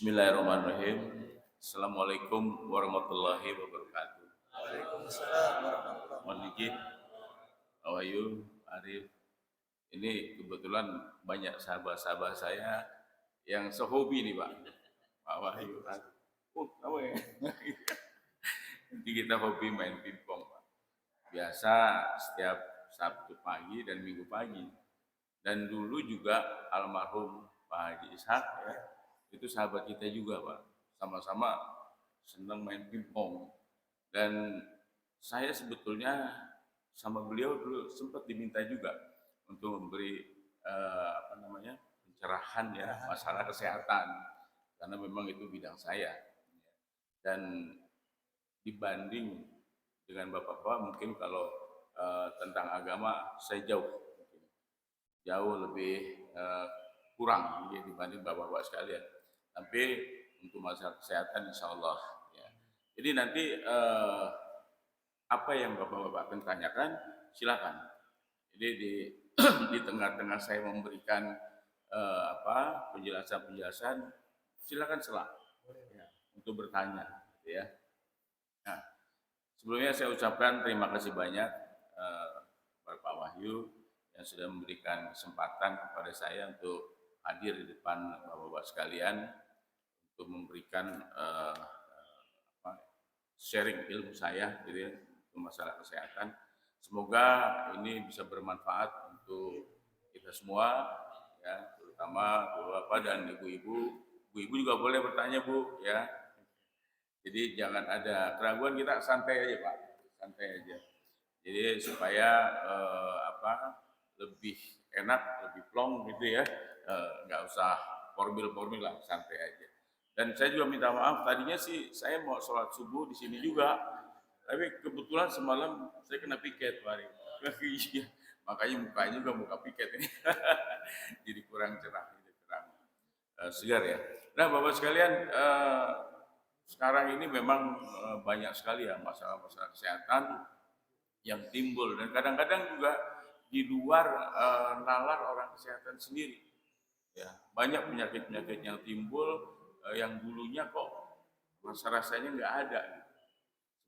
Bismillahirrahmanirrahim. Assalamualaikum warahmatullahi wabarakatuh. Waalaikumsalam warahmatullahi Mohon izin, how are you, Arif? Ini kebetulan banyak sahabat-sahabat saya yang sehobi nih Pak. Pak Wahyu, Arif. Oh, kamu ya? Jadi kita hobi main pingpong Pak. Biasa setiap Sabtu pagi dan Minggu pagi. Dan dulu juga almarhum Pak Haji Ishak ya, itu sahabat kita juga Pak. Sama-sama senang main pingpong. Dan saya sebetulnya sama beliau dulu sempat diminta juga untuk memberi pencerahan ya masalah kesehatan karena memang itu bidang saya. Dan dibanding dengan bapak-bapak mungkin kalau tentang agama saya jauh lebih kurang ya, dibanding bapak-bapak sekalian. Tapi untuk masalah kesehatan insya Allah ya. Jadi nanti apa yang bapak-bapak akan tanyakan silakan. Jadi di tengah-tengah saya memberikan penjelasan silakan ya, untuk bertanya gitu ya. Nah, sebelumnya saya ucapkan terima kasih banyak kepada Pak Wahyu yang sudah memberikan kesempatan kepada saya untuk hadir di depan bapak-bapak sekalian untuk memberikan sharing ilmu saya gitu ya, untuk masalah kesehatan. Semoga ini bisa bermanfaat untuk kita semua ya, terutama bapak-bapak dan ibu-ibu. Ibu-ibu juga boleh bertanya Bu ya. Jadi jangan ada keraguan, kita santai aja Pak, santai aja. Jadi supaya lebih enak, lebih plong gitu ya, nggak usah formil lah, santai aja. Dan saya juga minta maaf, tadinya sih saya mau sholat subuh di sini juga, tapi kebetulan semalam saya kena piket Pak. Iya, makanya mukanya juga muka piket ini, jadi kurang cerah, jadi kurang segar ya. Nah Bapak sekalian, sekarang ini memang banyak sekali ya masalah-masalah kesehatan yang timbul dan kadang-kadang juga di luar nalar orang kesehatan sendiri. Ya, banyak penyakit-penyakit yang timbul yang dulunya kok rasa-rasanya nggak ada.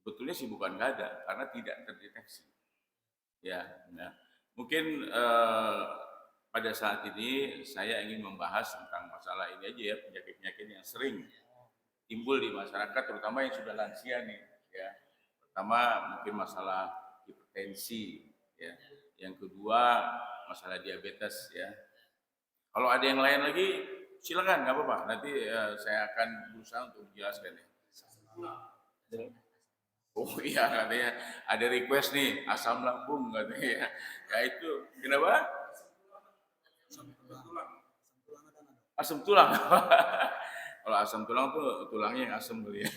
Sebetulnya sih bukan nggak ada, karena tidak terdeteksi. Ya, nah, mungkin pada saat ini saya ingin membahas tentang masalah ini aja ya, penyakit-penyakit yang sering timbul di masyarakat, terutama yang sudah lansia nih. Ya, pertama mungkin masalah hipertensi, ya. Yang kedua masalah diabetes, ya. Kalau ada yang lain lagi, silakan, nggak apa-apa. Nanti saya akan berusaha untuk menjelaskan ya. Oh iya katanya ada request nih asam lambung katanya. Ya itu kenapa? Asam tulang. Kalau asam tulang tuh tulangnya yang asam kali ya.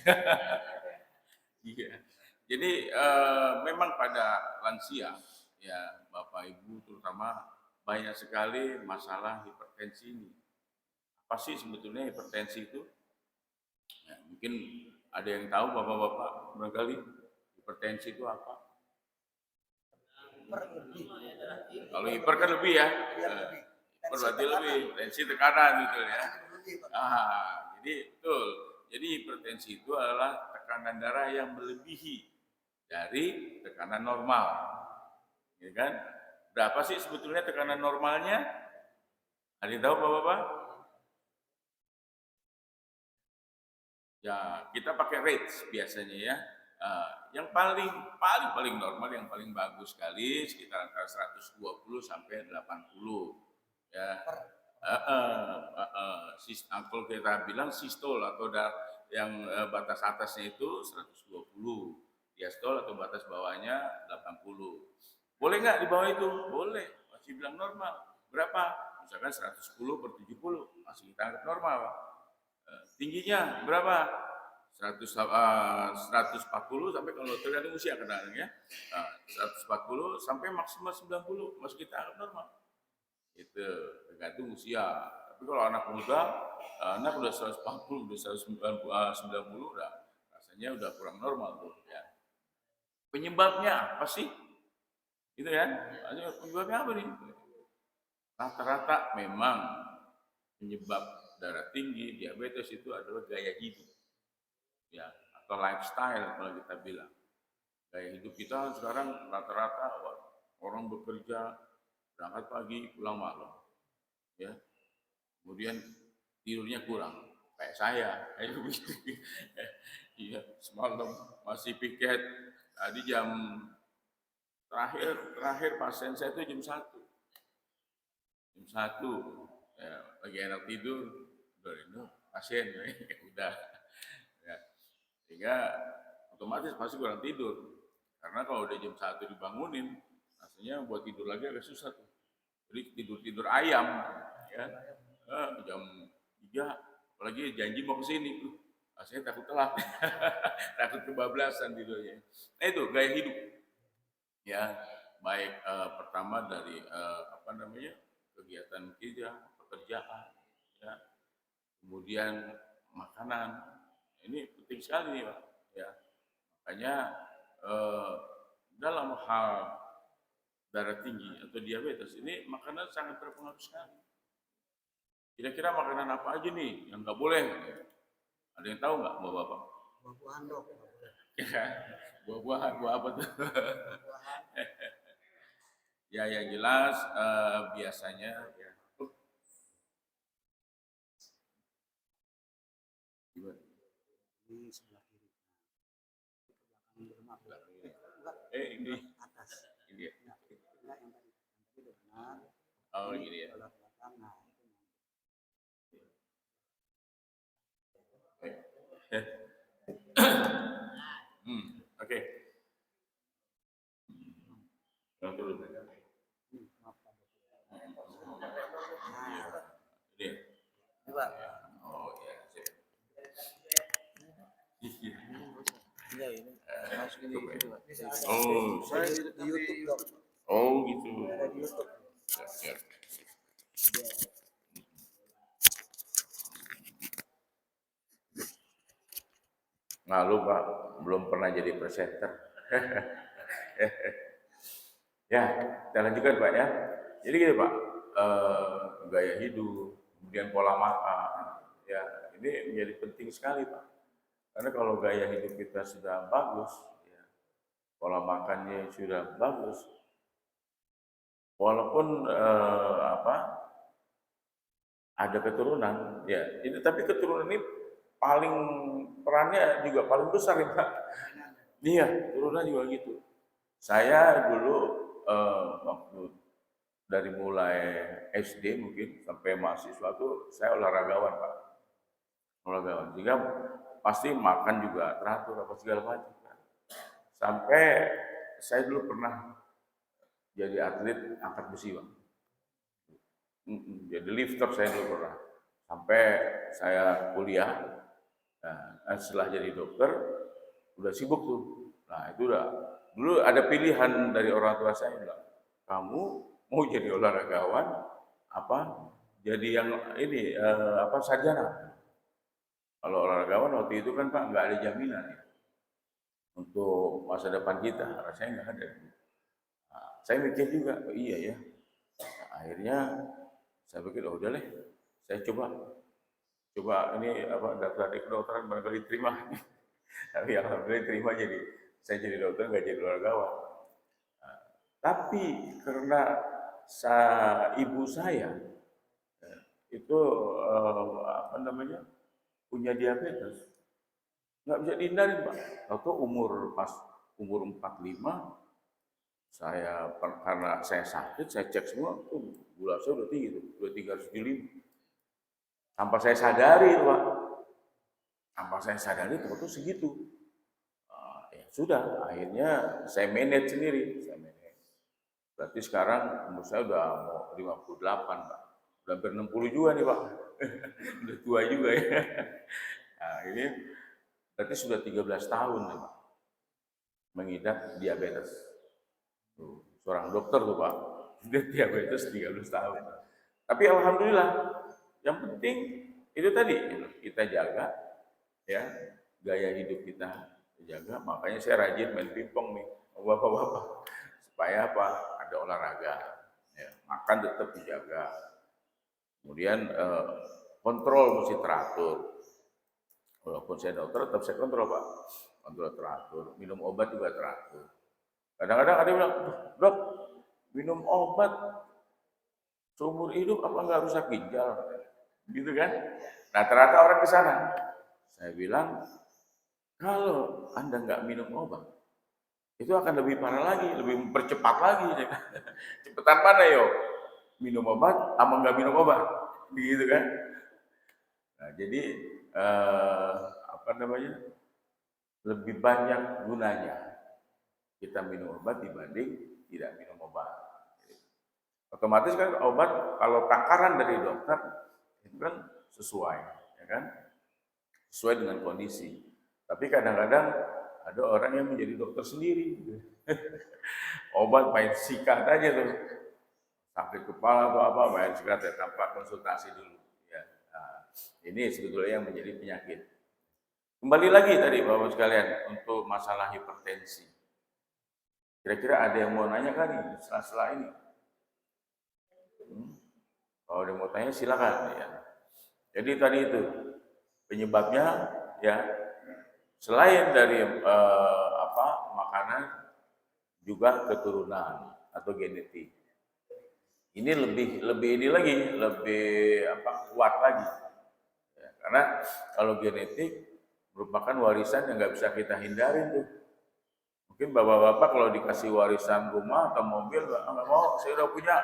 Iya. Jadi memang pada lansia ya Bapak Ibu terutama banyak sekali masalah hipertensi ini. Apa sih sebetulnya hipertensi itu? Ya, mungkin ada yang tahu Bapak-bapak barangkali hipertensi itu apa? Kalau hiper kan lebih ya. Hiper berarti lebih, tensi tekanan gitu ya. Jadi betul. Jadi hipertensi itu adalah tekanan darah yang melebihi dari tekanan normal. Ya kan? Berapa sih sebetulnya tekanan normalnya? Ada yang tahu Bapak-bapak? Ya, kita pakai range biasanya ya. Yang paling normal, yang paling bagus sekali sekitar antara 120 sampai 80 ya. Kalau kita bilang sistol atau yang batas atasnya itu 120, diastol atau batas bawahnya 80. Boleh nggak di bawah itu? Boleh, masih bilang normal. Berapa? Misalkan 110 per 70 masih kita anggap normal. Tingginya berapa? 140 sampai kalau tergantung usia kadang-kadang ya. 140 sampai maksimal 90 masih kita anggap normal. Itu tergantung usia. Tapi kalau anak muda, anak udah 140, udah 190 udah rasanya udah kurang normal tuh ya. Penyebabnya apa sih? Gitu kan? Penyebabnya apa nih? Rata-rata memang penyebab darah tinggi, diabetes itu adalah gaya hidup, ya, atau lifestyle kalau kita bilang. Gaya hidup kita sekarang rata-rata orang bekerja berangkat pagi pulang malam, ya. Kemudian tidurnya kurang, kayak saya, kayak begitu. Iya, semalam masih piket. Tadi terakhir pasien saya itu jam 1, ya, lagi enak tidur, udah itu pasien, udah, ya. Sehingga otomatis pasti kurang tidur. Karena kalau udah jam 1 dibangunin, rasanya buat tidur lagi agak susah tuh. Jadi tidur ayam, ya. Jam 3, apalagi janji mau ke sini tuh. Rasanya takut telat, takut kebablasan tidurnya. Nah itu gaya hidup, ya, baik pertama dari kegiatan kita, pekerjaan, ya, kemudian makanan. Ini penting sekali nih Pak, ya. Makanya dalam hal darah tinggi atau diabetes ini makanan sangat berpengaruh sekali. Kira-kira makanan apa aja nih yang nggak boleh? Ada yang tahu nggak Bapak-bapak? Buah-buahan dok. Buah-buahan, buah apa tuh? Buah-buahan. Ya yang jelas biasanya ya. Gimana? Ini sebelah kiri. Belakang rumah. Ini Atas. ini ya. Enggak yang tadi. Yang tadi udah benar. Oh gini ya. Kalau belakang, nah Oke. Yang dulu. maaf Pak. Ini. Ini Pak. Oh ya. Iya ini. Masukin di itu Pak. Oh, Saya di YouTube dok. oh gitu. Ada di YouTube. Siap. Ngalu Pak, belum pernah jadi presenter. Ya, kita lanjutkan Pak ya. Jadi gini Pak, gaya hidup, kemudian pola makan, ya ini menjadi penting sekali Pak. Karena kalau gaya hidup kita sudah bagus, ya, pola makannya sudah bagus, walaupun ada keturunan, ya ini tapi keturunan ini paling perannya juga paling besar ya Pak. Iya, keturunan juga gitu. Saya dulu waktu dari mulai SD mungkin sampai mahasiswa tuh saya olahragawan Pak, olahragawan. Sehingga pasti makan juga teratur apa segala macam. Sampai saya dulu pernah jadi atlet angkat besi Pak. Jadi lifter saya dulu pernah. Sampai saya kuliah, nah, setelah jadi dokter udah sibuk tuh. Nah itu udah dulu ada pilihan dari orang tua saya bilang, kamu mau jadi olahragawan apa jadi yang ini sarjana. Kalau olahragawan waktu itu kan Pak nggak ada jaminan ya untuk masa depan kita, rasanya nggak ada. Nah, saya mikir juga, oh, iya ya. Nah, akhirnya saya pikir, oh udah deh, saya coba ini daftar di kedokteran barangkali terima. Tapi alhamdulillah terima saya jadi dokter nggak jadi olahragawan. Nah, tapi karena ibu saya itu punya diabetes, nggak bisa dihindarin Pak. Atau pas umur 45 karena saya sakit, saya cek semua, gula saya udah tinggi tuh, udah 375. Tanpa saya sadari itu Pak, tuh segitu. Ya sudah, akhirnya saya manage sendiri. Berarti sekarang umur saya udah mau 58 Pak. Udah hampir 60 juga nih Pak. Udah tua juga ya. Nah, ini berarti sudah 13 tahun nih Pak mengidap diabetes. Seorang dokter tuh Pak, diabetes 13 tahun. Tapi alhamdulillah, yang penting itu tadi kita jaga ya gaya hidup kita jaga. Makanya saya rajin main pingpong nih, bapak-bapak, supaya apa? Ada olahraga, ya, makan tetap dijaga. Kemudian kontrol mesti teratur. Walaupun saya dokter, tetap saya kontrol Pak. Kontrol teratur, minum obat juga teratur. Kadang-kadang ada yang bilang, dok, minum obat seumur hidup apa nggak rusak ginjal? Gitu kan? Nah ternyata orang ke sana. Saya bilang, kalau Anda nggak minum obat, itu akan lebih parah lagi, lebih mempercepat lagi. Cepetan mana yo? Minum obat sama nggak minum obat, gitu kan? Nah, jadi apa namanya? Lebih banyak gunanya kita minum obat dibanding tidak minum obat. Otomatis kan obat kalau takaran dari dokter itu kan sesuai, ya kan? Sesuai dengan kondisi. Tapi kadang-kadang ada orang yang menjadi dokter sendiri. Obat main sikat aja tuh. Sakit kepala atau apa main sikat ya, tanpa konsultasi dulu. Ya. Nah, ini sebetulnya yang menjadi penyakit. Kembali lagi tadi Bapak sekalian untuk masalah hipertensi. Kira-kira ada yang mau nanya kan nih setelah ini? Kalau ada yang mau tanya silakan ya. Jadi tadi itu penyebabnya ya selain dari makanan juga keturunan atau genetik. Ini lebih ini lagi, lebih kuat lagi. Ya, karena kalau genetik merupakan warisan yang nggak bisa kita hindarin tuh. Mungkin bapak-bapak kalau dikasih warisan rumah atau mobil nggak mau, saya udah punya.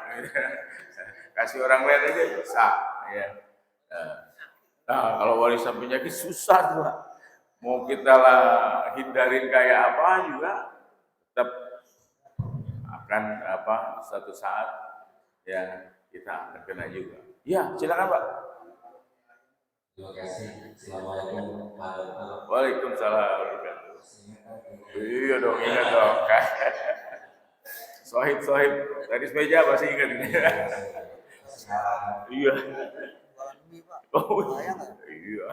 Kasih orang lain aja bisa. Ya. Nah, kalau warisan penyakit susah tuh. Mau kita lah hindarin kayak apa juga tetap akan suatu saat ya kita akan kena juga. Ya, silakan Pak. Terima kasih. Assalamualaikum warahmatullahi wabarakatuh. Waalaikumsalam. Iya dong, ingat dong. Sohib, tenis meja masih ingat ini. Iya. Oh, iya.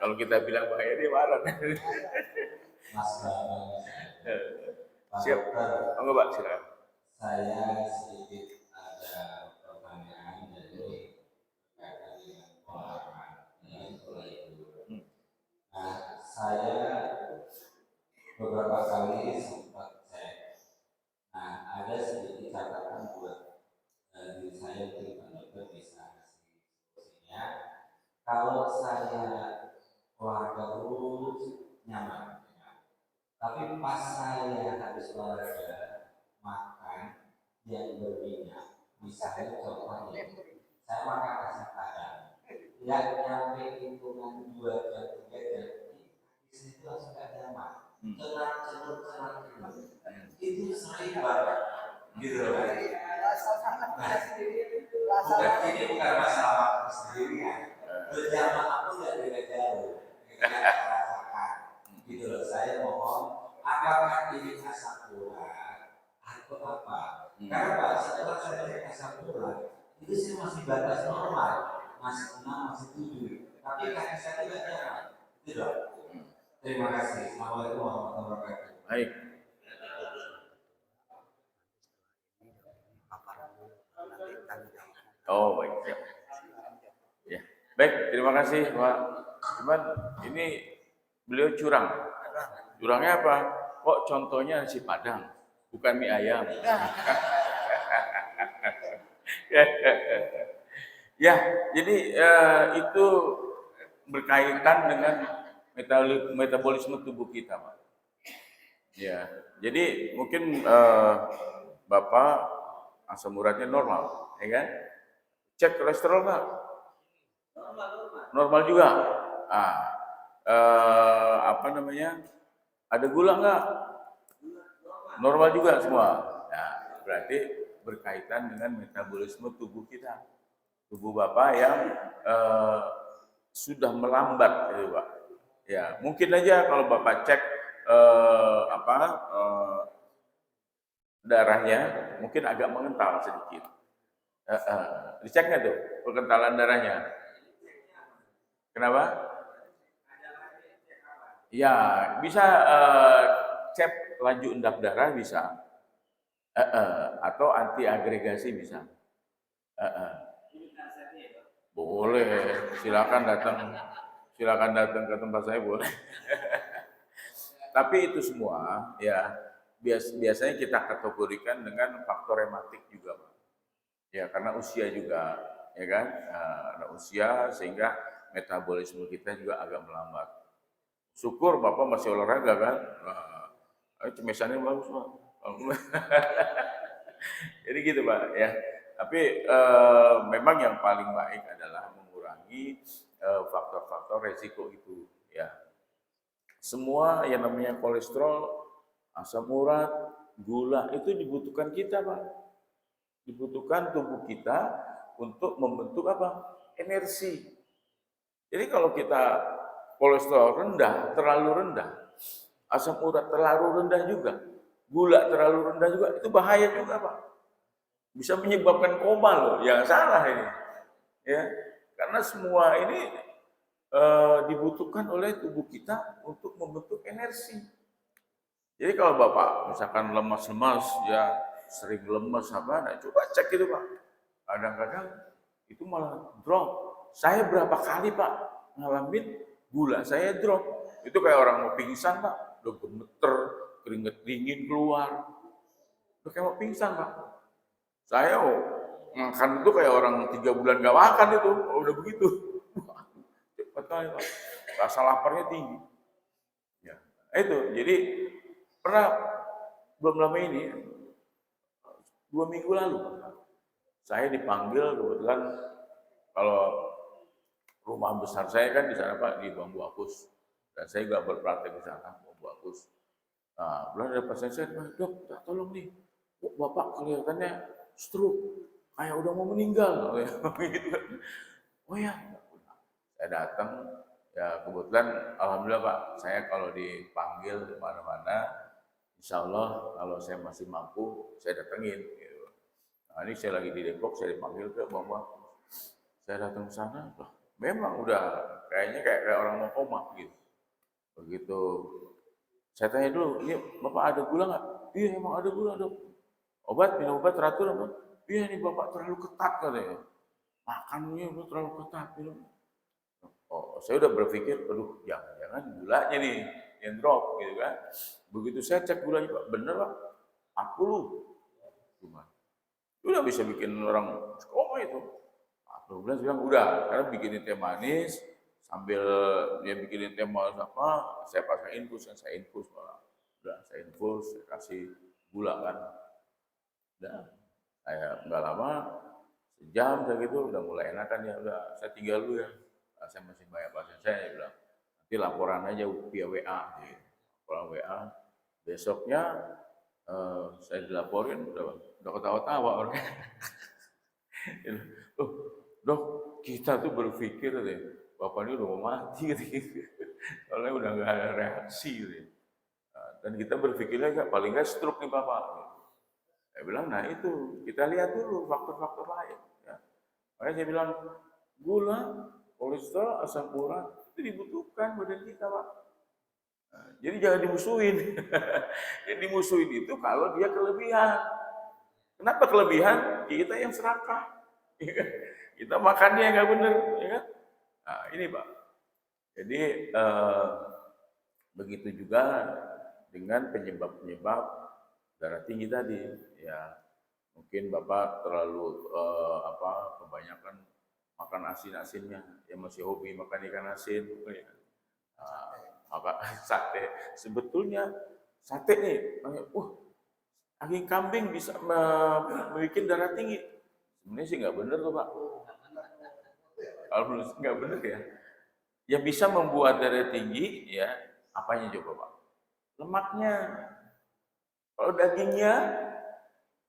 Kalau kita bilang bahaya dia marah. Siap. Enggak Pak, silakan. Saya sedikit ada pertanyaan dari berkaitan dengan pengalaman itu. Nah, saya beberapa kali sempat cek. Nah, ada sedikit catatan buat diri saya mungkin Pak Dokter bisa kasih solusinya. Kalau saya olahraga terus nyaman, tapi pas saya habis olahraga makan yang berminyak, misalnya contohnya saya makan nasi padang, tidak nyampe hitungan 2 jam 3 jam, di situ langsung gak nyaman, cenut itu sering banget, gitu kan? Nah, ini bukan masalah makan sendiri ya, berjamaah pun tidak beda jauh, gitu loh. Saya mohon, apakah ini asam urat atau apa? Karena Pak, setelah saya cek asam urat, itu saya masih batas normal, masih 6, masih 7, tapi kaki saya tidak nyaman, gitu loh. Terima kasih. Assalamualaikum warahmatullahi wabarakatuh. Baik. Oh baik. Ya. Baik, terima kasih Pak. Cuman ini beliau curang. Curangnya apa? Kok contohnya nasi padang, bukan mie ayam. Ya, jadi itu berkaitan dengan metabolisme tubuh kita, Pak. Ya, jadi mungkin Bapak asam uratnya normal, ya kan? Cek kolesterol nggak? Normal juga. Ah, ada gula nggak? Normal juga semua. Nah, berarti berkaitan dengan metabolisme tubuh kita. Tubuh Bapak yang sudah melambat, gitu, Pak. Ya, mungkin aja kalau Bapak cek darahnya mungkin agak mengental sedikit. Dicek nggak tuh perkentalan darahnya? Kenapa? Ya, bisa cek laju endap darah bisa, atau anti agregasi bisa. Heeh. Boleh, silakan datang ke tempat saya boleh. Tapi itu semua ya biasanya kita kategorikan dengan faktor rematik juga, Pak. Ya karena usia juga, ya kan? Karena usia sehingga metabolisme kita juga agak melambat. Syukur Bapak masih olahraga kan? Cemesannya bagus Pak. Jadi gitu Pak ya. Tapi memang yang paling baik adalah mengurangi faktor-faktor resiko itu ya. Semua yang namanya kolesterol, asam urat, gula itu dibutuhkan kita Pak. Dibutuhkan tubuh kita untuk membentuk apa? Energi. Jadi kalau kita kolesterol rendah, terlalu rendah, asam urat terlalu rendah juga, gula terlalu rendah juga, itu bahaya juga Pak. Bisa menyebabkan koma loh, yang salah ini. Ya, karena semua ini dibutuhkan oleh tubuh kita untuk membentuk energi. Jadi kalau Bapak misalkan lemas-lemas, ya sering lemas apa, nah coba cek itu Pak. Kadang-kadang itu malah drop. Saya berapa kali Pak ngalamin gula saya drop. Itu kayak orang mau pingsan Pak, udah gemeter, keringet dingin keluar. Udah kayak mau pingsan Pak. Saya makan itu kayak orang 3 bulan gak makan itu, udah begitu. Cepat kali Pak. Rasa laparnya tinggi. Ya, itu. Jadi pernah belum lama ini 2 minggu lalu saya dipanggil kebetulan kalau rumah besar saya kan di sana Pak di Bambu Apus dan saya juga berpraktek di sana Bambu Apus. Nah, belum ada pasien saya, dok, tolong nih, Bapak kelihatannya stroke, kayak udah mau meninggal. Oh ya, saya datang, ya kebetulan alhamdulillah Pak, saya kalau dipanggil kemana-mana, insya Allah kalau saya masih mampu, saya datengin. Gitu. Nah, ini saya lagi di Depok, saya dipanggil ke Bambu. Saya datang ke sana, memang udah kayaknya kayak orang mau koma gitu. Begitu saya tanya dulu, ini Bapak ada gula nggak? Iya emang ada gula dok. Minum obat teratur apa? Iya ini Bapak terlalu ketat katanya. Makannya udah terlalu ketat. Minum. Oh, saya udah berpikir, aduh jangan-jangan gulanya nih yang drop gitu kan. Begitu saya cek gulanya Pak, bener Pak, 40. Cuma, udah bisa bikin orang koma itu. 12 bilang udah, sekarang bikinin teh manis, sambil dia bikinin teh manis apa, saya pakai infus, saya infus malah. Udah, saya infus, saya kasih gula kan. Udah, saya nggak lama, sejam saya gitu, udah mulai enakan ya, udah saya tinggal dulu ya. Nah, saya masih banyak pasien saya bilang, nanti laporan aja via WA. Gitu. Laporan WA, besoknya saya dilaporin, udah ketawa-tawa orangnya. Oh, dok, kita tuh berpikir deh, Bapak ini udah mau mati gitu. Soalnya udah nggak ada reaksi gitu. Nah, dan kita berpikirnya paling nggak stroke nih Bapak. Saya bilang, nah itu, kita lihat dulu faktor-faktor lain. Ya. Makanya saya bilang, gula, kolesterol, asam urat, itu dibutuhkan badan kita Pak. Nah, jadi jangan dimusuhin. Yang dimusuhin itu kalau dia kelebihan. Kenapa kelebihan? Kita yang serakah. Kita makannya nggak bener, ya kan? Nah, ini Pak. Jadi begitu juga dengan penyebab-penyebab darah tinggi tadi. Ya, mungkin Bapak terlalu kebanyakan makan asin-asinnya. Yang masih hobi makan ikan asin, ya. Maka sate. Sebetulnya sate nih, daging kambing bisa membuat darah tinggi. Sebenarnya sih nggak bener tuh Pak. Kalau menurut nggak bener ya. Yang bisa membuat darah tinggi ya apanya coba Pak? Lemaknya. Kalau dagingnya,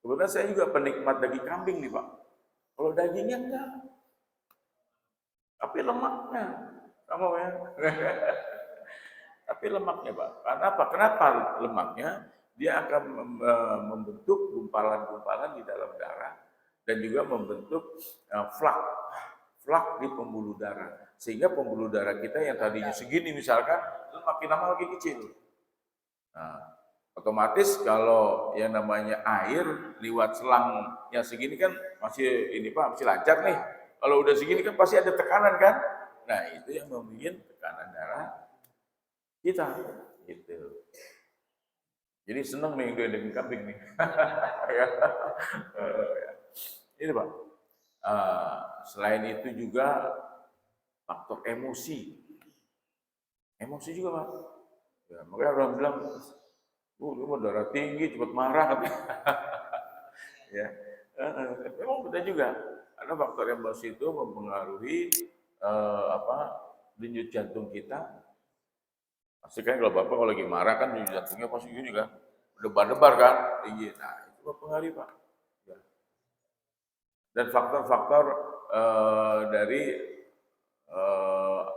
kebetulan saya juga penikmat daging kambing nih Pak. Kalau dagingnya enggak. Tapi lemaknya sama ya. Tapi lemaknya Pak. Kenapa lemaknya? Dia akan membentuk gumpalan-gumpalan di dalam darah dan juga membentuk flak di pembuluh darah. Sehingga pembuluh darah kita yang tadinya segini misalkan, itu makin lama makin kecil. Nah, Otomatis kalau yang namanya air lewat selang yang segini kan masih ini Pak, masih lancar nih. Kalau udah segini kan pasti ada tekanan kan? Nah, itu yang membuat tekanan darah kita gitu. Jadi seneng nih gue daging kambing nih. Ya. Ini Pak. Selain itu juga faktor emosi. Emosi juga Pak. Ya, makanya orang bilang, lu mah darah tinggi, cepat marah katanya. Ya, memang benar juga. Karena faktor emosi itu mempengaruhi apa denyut jantung kita. Pasti kan kalau bapak kalau lagi marah kan denyut jantungnya pasti gini kan, debar-debar kan, tinggi. Nah itu mempengaruhi Pak. Ya. Dan faktor-faktor dari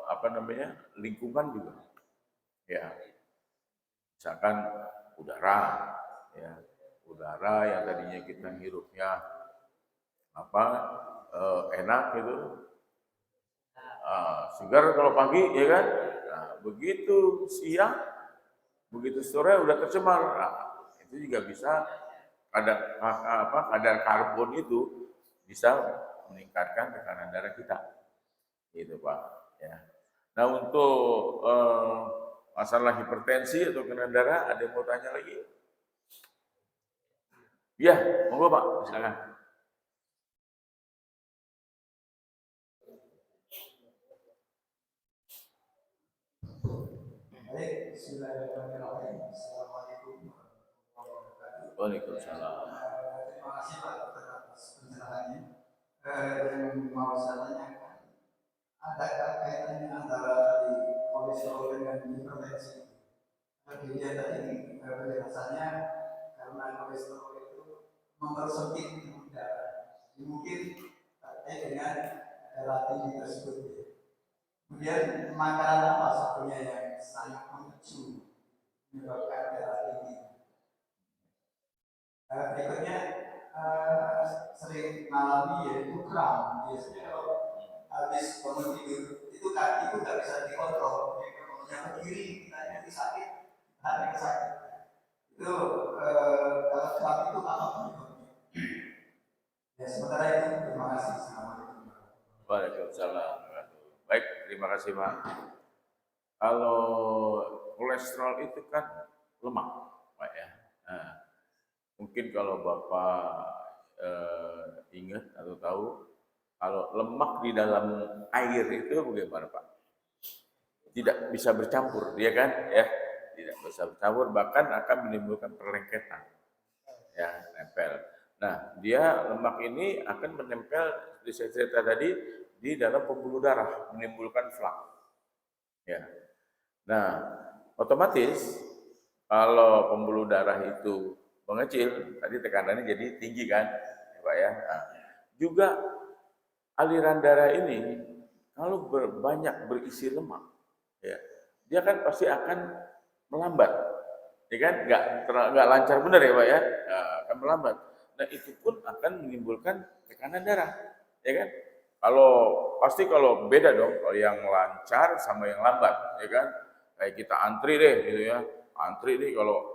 apa namanya lingkungan juga. Ya, misalkan udara, ya, udara yang tadinya kita hirupnya apa enak gitu, segar kalau pagi ya kan, nah, begitu siang, begitu sore udah tercemar, nah, itu juga bisa kadar karbon itu bisa meningkatkan tekanan darah kita, gitu Pak. Ya. Nah untuk masalah hipertensi atau tekanan darah, ada yang mau tanya lagi? Ya, monggo Pak, silakan. Baik, bismillahirrahmanirrahim. Assalamualaikum warahmatullahi wabarakatuh. Waalaikumsalam. Terima kasih Pak Dokter atas pencerahannya. Yang mau saya tanyakan, adakah kaitannya antara tadi kolesterol dengan hipertensi? Dilihat tadi penjelasannya karena kolesterol itu mempersempit pembuluh darah. Mungkin terkait dengan darah tinggi tersebut. Kemudian makanan apa sebetulnya yang sangat memicu menyebabkan darah tinggi? Berikutnya sering mengalami yaitu kram. Biasanya kalau habis bangun tidur itu kaki itu nggak bisa dikontrol. Jadi kalau yang ke kiri kita nanti sakit, hati sakit. Itu kalau kram itu apa penyebabnya? Ya sementara itu terima kasih. Assalamualaikum. Waalaikumsalam. Baik, terima kasih Pak. Kalau kolesterol itu kan lemak, Pak ya. Nah, mungkin kalau Bapak ingat atau tahu, kalau lemak di dalam air itu bagaimana Pak? Tidak bisa bercampur, ya kan? Ya, tidak bisa bercampur, bahkan akan menimbulkan perlengketan, ya, nempel. Nah, dia lemak ini akan menempel di saya cerita tadi di dalam pembuluh darah, menimbulkan flak. Ya. Nah, otomatis kalau pembuluh darah itu mengecil, tadi tekanannya jadi tinggi kan, ya Pak ya. Nah, juga aliran darah ini kalau banyak berisi lemak, ya, dia kan pasti akan melambat, ya kan? Nggak lancar benar ya Pak ya, nah, akan melambat. Nah itu pun akan menimbulkan tekanan darah, ya kan? Kalau beda dong, kalau yang lancar sama yang lambat, ya kan? Kayak kita antri deh, gitu ya. Antri nih kalau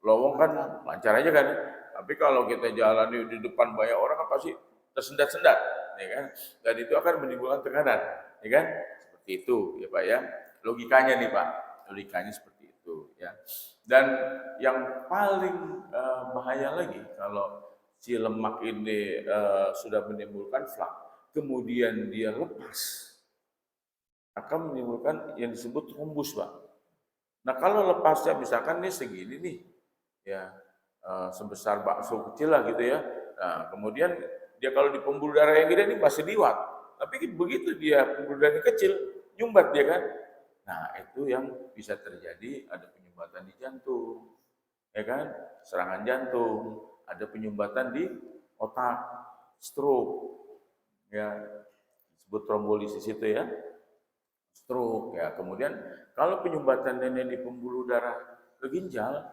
lowong kan lancar aja kan. Tapi kalau kita jalan di depan banyak orang kan pasti tersendat-sendat, ya kan? Dan itu akan menimbulkan tekanan, ya kan? Seperti itu, ya Pak ya. Logikanya nih Pak, logikanya seperti itu, ya. Dan yang paling bahaya lagi kalau si lemak ini sudah menimbulkan flak, kemudian dia lepas, akan menimbulkan yang disebut trombus, Pak. Nah kalau lepasnya misalkan nih segini nih, ya sebesar bakso kecil lah gitu ya. Nah kemudian dia kalau di pembuluh darah yang gede ini masih liwat, tapi begitu dia pembuluh darahnya kecil, nyumbat dia kan. Nah itu yang bisa terjadi, ada penyumbatan di jantung, ya kan, serangan jantung, ada penyumbatan di otak, stroke, ya disebut trombolisis itu ya, stroke ya. Kemudian kalau penyumbatan ini di pembuluh darah ke ginjal,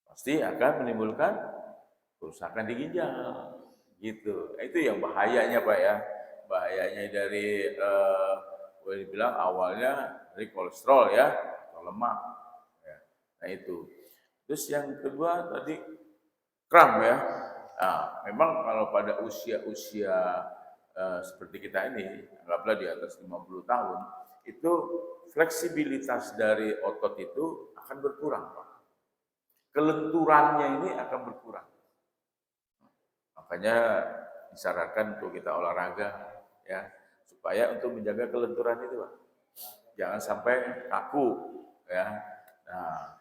pasti akan menimbulkan kerusakan di ginjal, gitu. Itu yang bahayanya Pak ya, bahayanya dari boleh dibilang awalnya dari kolesterol ya, atau lemak. Ya. Nah itu. Terus yang kedua tadi kram ya. Nah, memang kalau pada usia-usia seperti kita ini, anggaplah di atas 50 tahun, itu fleksibilitas dari otot itu akan berkurang, Pak. Kelenturannya ini akan berkurang. Makanya disarankan untuk kita olahraga ya, supaya untuk menjaga kelenturan itu, Pak. Jangan sampai kaku ya. Nah,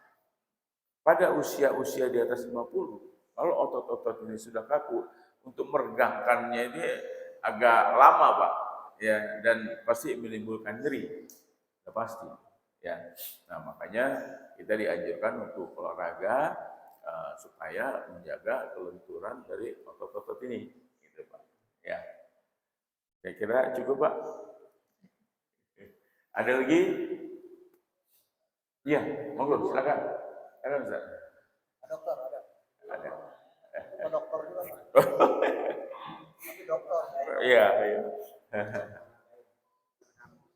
pada usia-usia di atas 50, kalau otot-otot ini sudah kaku, untuk meregangkannya ini agak lama, Pak. Ya, dan pasti menimbulkan nyeri. Sudah pasti. Ya. Nah, makanya kita dianjurkan untuk olahraga supaya menjaga kelenturan dari otot-otot ini, gitu, Pak. Ya. Saya kira cukup, Pak. Ada lagi? Iya, monggo silakan. Silakan, Ustaz. Dokter ada. Ada. Dokter juga Pak. Tapi dokter. Iya, iya.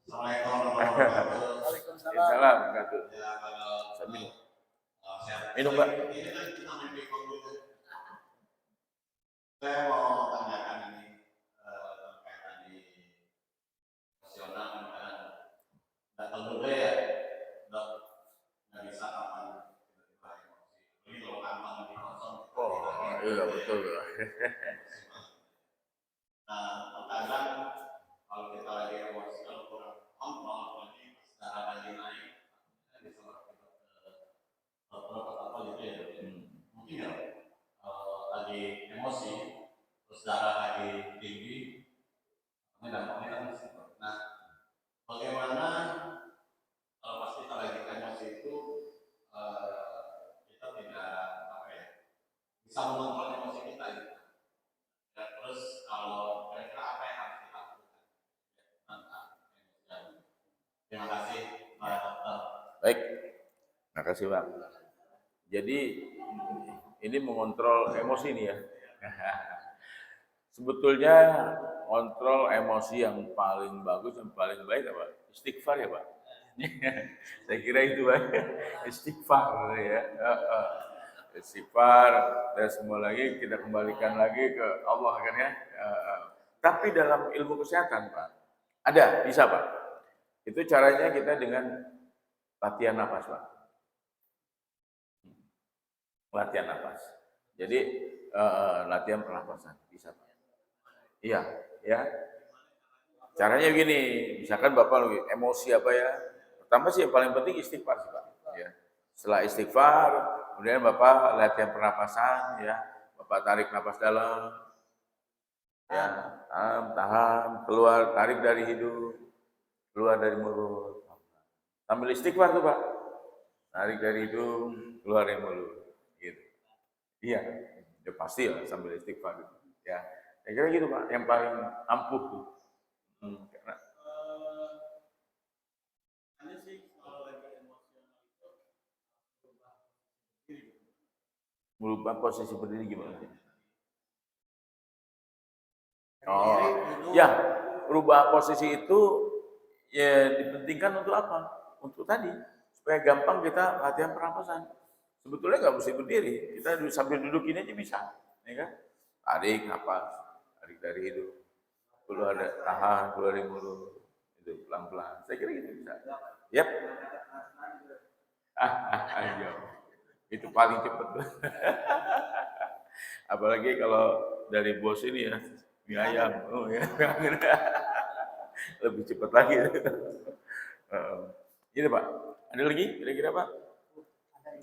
Assalamualaikum warahmatullahi wabarakatuh. Waalaikumsalam. Salam, Katu. Ya, kalau Sambil. saya Minum, Mbak. ini kan kita main pingpong dulu. Saya mau tanyakan ini terkait tadi emosional kan datang dulu ya, dok nggak bisa kapan tiba-tiba emosi. Ini kalau kantong lagi kosong. Oh, iya betul. Nah, terkadang kalau kita lagi emosi, kalau kurang kontrol, apalagi pas darah lagi naik, kita bisa berakibat ke stroke atau apa gitu ya. Mungkin ya, lagi emosi, terus darah lagi tinggi, ini dampaknya kan bisa. Nah, bagaimana kalau pas kita lagi emosi itu kita tidak apa ya, bisa mengontrol emosi kita gitu. Dan terus kalau kira-kira apa yang harus kita lakukan tentang emosi? Terima kasih Pak Dokter. Baik. Terima kasih, Pak. Jadi ini mengontrol emosi nih ya. Sebetulnya kontrol emosi yang paling bagus, yang paling baik apa? Istighfar ya, Pak. Saya kira itu, Pak. Istighfar ya. Istighfar dan semua lagi kita kembalikan lagi ke Allah kan ya. Tapi dalam ilmu kesehatan, Pak, ada, bisa, Pak. Itu caranya kita dengan latihan napas, Pak. Latihan napas. Jadi latihan pernapasan bisa, Pak. Iya, ya. Caranya begini, misalkan Bapak lagi emosi apa ya? Pertama sih yang paling penting istighfar sih, Pak. Ya. Setelah istighfar, kemudian Bapak latihan pernapasan ya. Bapak tarik napas dalam. Ya, tahan, keluar, tarik dari hidung, keluar dari mulut. Sambil istighfar tuh, Pak. Tarik dari hidung, keluar dari mulut. Gitu. Iya, ya pasti lah sambil istighfar gitu. Ya. Saya kira gitu, Pak, yang paling ampuh tuh. Karena Hanya sih kalau lagi emosional itu merubah posisi berdiri gimana sih? Oh, ya, merubah posisi itu ya dipentingkan untuk apa? Untuk tadi, supaya gampang kita latihan pernapasan. Sebetulnya nggak mesti berdiri, kita sambil duduk ini aja bisa, ya kan? Tarik napas, tarik dari hidung, keluar ada tahan, keluar dari mulut, itu pelan-pelan. Saya kira gitu bisa. Yap. Ayo. Itu paling cepat. Apalagi kalau dari bos ini ya, mie ayam, oh ya, lebih cepat lagi. Gitu Pak. Ada lagi kira-kira Pak?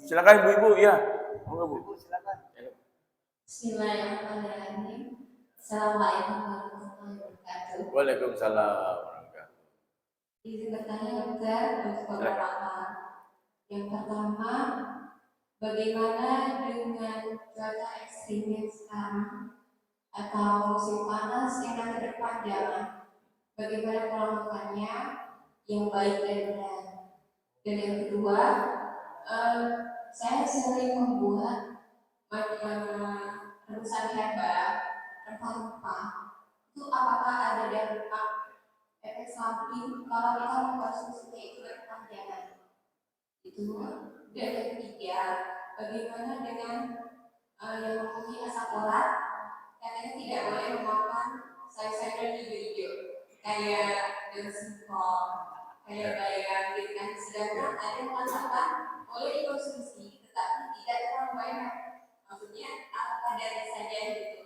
Silakan ibu-ibu ya. Monggo Bu. Bismillahirrahmanirrahim. Assalamualaikum warahmatullahi wabarakatuh. Waalaikumsalam. Izin bertanya dokter untuk beberapa hal. Yang pertama, bagaimana dengan cuaca ekstrim yang sekarang atau musim panas yang nanti berpanjangan? Bagaimana pola makannya yang baik dan benar? Dan yang kedua, saya sering membuat rebusan herbal rempah-rempah. Itu apakah ada dampak efek samping kalau kita mengkonsumsinya itu berkepanjangan? Itu Dan yang ketiga, bagaimana dengan yang mempunyai asam urat, katanya tidak boleh memakan sayur-sayuran hijau-hijau kayak daun singkong, kayak bayam gitu kan. Sedangkan ada yang mengatakan boleh dikonsumsi tetapi tidak terlalu banyak. Maksudnya kadarnya saja gitu.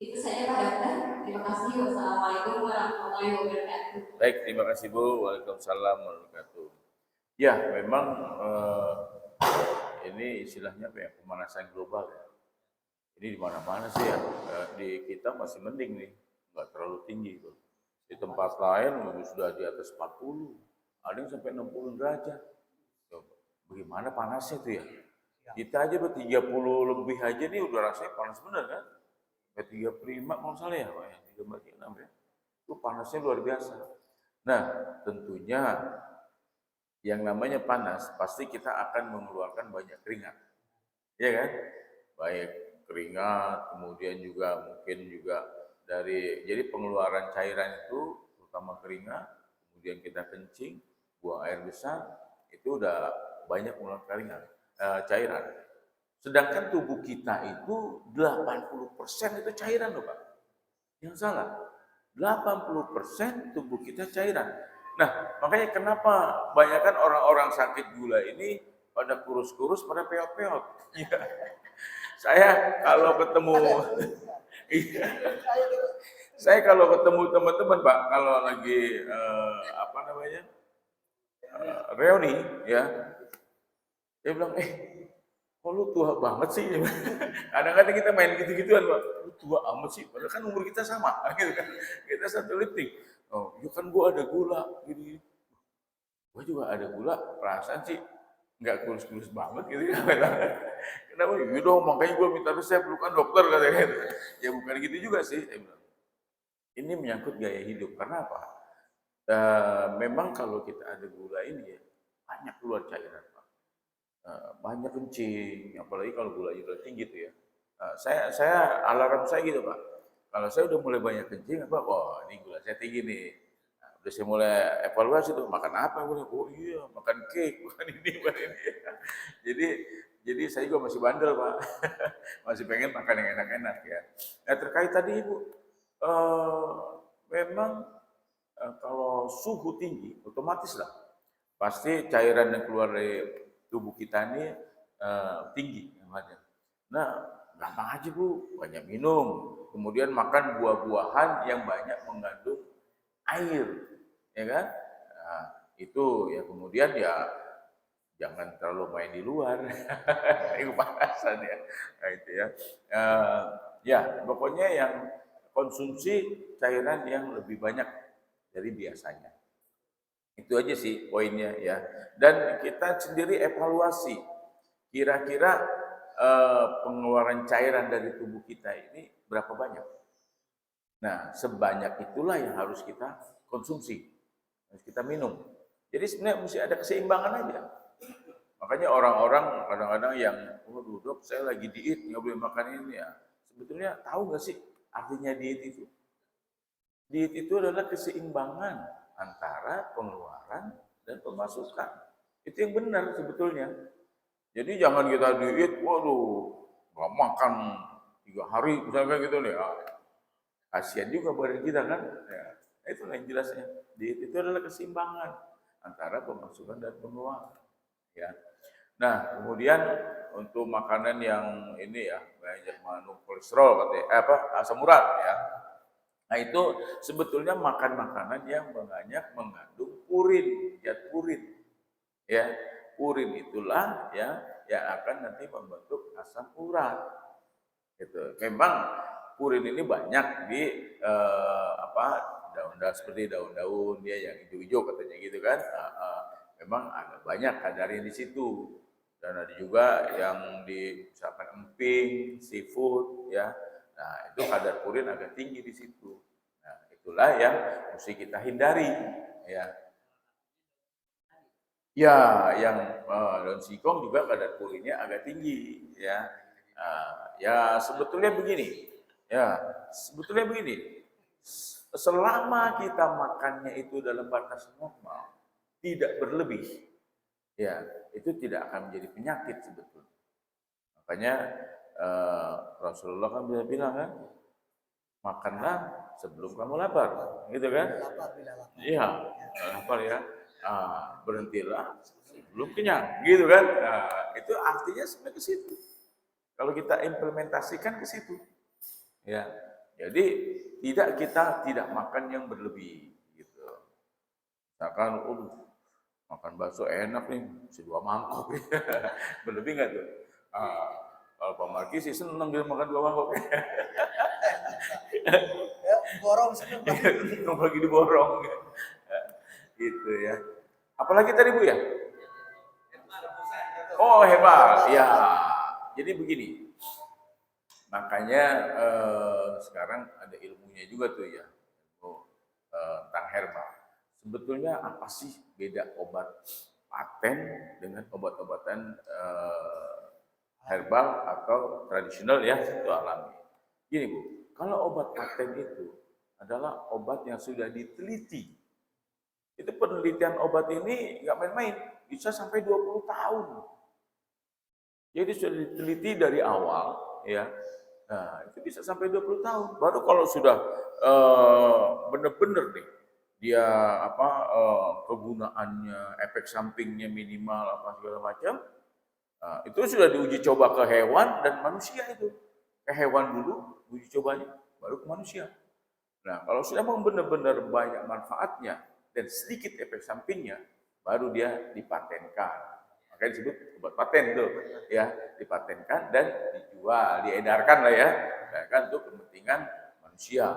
Itu saja Pak Dokter. Terima kasih. Wassalamualaikum warahmatullahi wabarakatuh. Baik, terima kasih Bu. Waalaikumsalam warahmatullahi wabarakatuh. Ya, memang ini istilahnya apa ya, pemanasan global ya. Ini di mana-mana sih ya. Di kita masih mending nih, nggak terlalu tinggi tuh. Di tempat lain sudah di atas 40, ada yang sampai 60 derajat. Coba, bagaimana panasnya tuh ya? Kita aja ber 30 lebih aja nih udah rasanya panas bener kan? Sampai 35 kalau salah ya, Pak ya, 36 ya. Itu panasnya luar biasa. Nah, tentunya yang namanya panas pasti kita akan mengeluarkan banyak keringat. Iya kan? Baik keringat, kemudian juga mungkin juga jadi pengeluaran cairan itu terutama keringat, kemudian kita kencing, buang air besar, itu udah banyak mengeluarkan keringat, cairan. Sedangkan tubuh kita itu 80% itu cairan loh Pak. Yang salah, 80% tubuh kita cairan. Nah, makanya kenapa banyakkan orang-orang sakit gula ini pada kurus-kurus, pada peot-peot. Iya. Saya kalau ketemu iya. Saya kalau ketemu teman-teman Pak, kalau lagi apa namanya? Reuni ya. Dia bilang, kok lu tua banget sih? Kadang-kadang kita main gitu-gituan, Pak. Lu tua amat sih, padahal kan umur kita sama, gitu kan. Kita satu lifting. Oh, ya kan gua ada gula, gini. Gua juga ada gula, perasaan sih nggak kurus-kurus banget gitu ya. Kenapa? Ya dong, makanya gua minta resep, lu kan dokter katanya. Ya bukan gitu juga sih. Ini menyangkut gaya hidup. Karena apa? Memang kalau kita ada gula ini ya, banyak keluar cairan. Banyak kencing, apalagi kalau gulanya udah tinggi tuh ya. Saya alarm saya gitu Pak. Kalau saya udah mulai banyak kencing, wah ini gula saya tinggi nih. Nah, udah saya mulai evaluasi tuh, makan apa? Oh iya, makan cake, bukan ini, bukan ini. jadi saya juga masih bandel Pak, masih pengen makan yang enak-enak ya. Nah terkait tadi Ibu, memang kalau suhu tinggi, otomatis lah, pasti cairan yang keluar dari tubuh kita ini tinggi namanya. Nah, gampang aja Bu, banyak minum, kemudian makan buah-buahan yang banyak mengandung air, ya kan? Nah, itu ya kemudian ya jangan terlalu main di luar, itu panasan ya. Nah, itu ya. Ya, pokoknya yang konsumsi cairan yang lebih banyak dari biasanya. Itu aja sih poinnya ya. Dan kita sendiri evaluasi kira-kira pengeluaran cairan dari tubuh kita ini berapa banyak. Nah, sebanyak itulah yang harus kita konsumsi, harus kita minum. Jadi sebenarnya mesti ada keseimbangan aja. Makanya orang-orang kadang-kadang yang, waduh dok saya lagi diet, nggak boleh makan ini ya. Sebetulnya tahu nggak sih artinya diet itu? Diet itu adalah keseimbangan antara pengeluaran dan pemasukan. Itu yang benar sebetulnya. Jadi jangan kita diet, waduh, nggak makan 3 hari misalnya gitu nih. Kasihan juga badan kita kan. Ya, itulah yang jelasnya. Diet itu adalah keseimbangan antara pemasukan dan pengeluaran. Ya. Nah, kemudian untuk makanan yang ini ya, banyak mengandung kolesterol katanya, asam urat ya. Nah itu sebetulnya makan makanan yang banyak mengandung purin, zat purin. Ya, purin itulah ya yang akan nanti membentuk asam urat. Gitu. Memang purin ini banyak di daun-daun seperti daun-daun dia yang hijau-hijau katanya gitu kan. Memang agak banyak kadarnya di situ. Dan ada juga yang di misalkan emping, seafood ya. Nah, itu kadar purin agak tinggi di situ. Nah, itulah yang mesti kita hindari ya. Ya, yang daun singkong juga kadar purinnya agak tinggi ya. Ya sebetulnya begini. Ya, sebetulnya begini. Selama kita makannya itu dalam batas normal, tidak berlebih. ya itu tidak akan menjadi penyakit sebetulnya. Makanya Rasulullah kan bilang kan, makanlah sebelum kamu lapar, gitu kan? Lapar bila lapar. Iya, lapar ya. Berhentilah sebelum kenyang, gitu kan? Itu artinya sebenarnya ke situ. Kalau kita implementasikan ke situ, ya. Jadi kita tidak makan yang berlebih, gitu. Misalkan, makan bakso enak nih, dua mangkok, berlebih nggak tuh? Kalau Pak Marki sih seneng dia makan 2 mangkok. Ya, borong sebelum Bagi diborong. Gitu ya. Apalagi tadi Bu ya? Oh, herbal. Ya. Jadi begini. Makanya sekarang ada ilmunya juga tuh ya. Tentang herbal. Sebetulnya apa sih beda obat paten dengan obat-obatan herbal atau tradisional ya, itu alami. Gini Bu, kalau obat paten itu adalah obat yang sudah diteliti. Itu penelitian obat ini nggak main-main, bisa sampai 20 tahun. Jadi sudah diteliti dari awal, ya. Nah, itu bisa sampai 20 tahun. Baru kalau sudah benar-benar nih, dia kegunaannya, efek sampingnya minimal apa segala macam, itu sudah diuji coba ke hewan dan manusia itu. Ke hewan dulu uji cobanya, baru ke manusia. Nah, kalau sudah benar-benar banyak manfaatnya dan sedikit efek sampingnya, baru dia dipatenkan. Makanya disebut obat paten tuh, ya, dipatenkan dan dijual, diedarkan lah ya, kan untuk kepentingan manusia.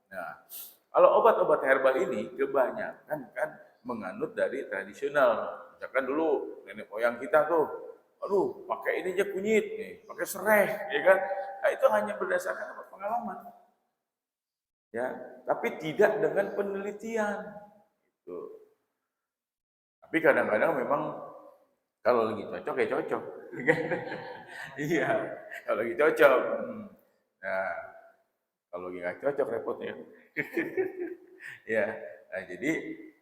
Nah, kalau obat-obat herbal ini kebanyakan kan menganut dari tradisional. Misalkan dulu nenek moyang kita tuh, aduh, pakai ini aja kunyit nih, pakai serai, ya kan? Nah, itu hanya berdasarkan pengalaman. Ya, tapi tidak dengan penelitian. Gitu. Tapi kadang-kadang memang kalau lagi cocok ya cocok. Iya, kalau lagi cocok. Nah, kalau lagi nggak cocok repotnya. Ya, nah, jadi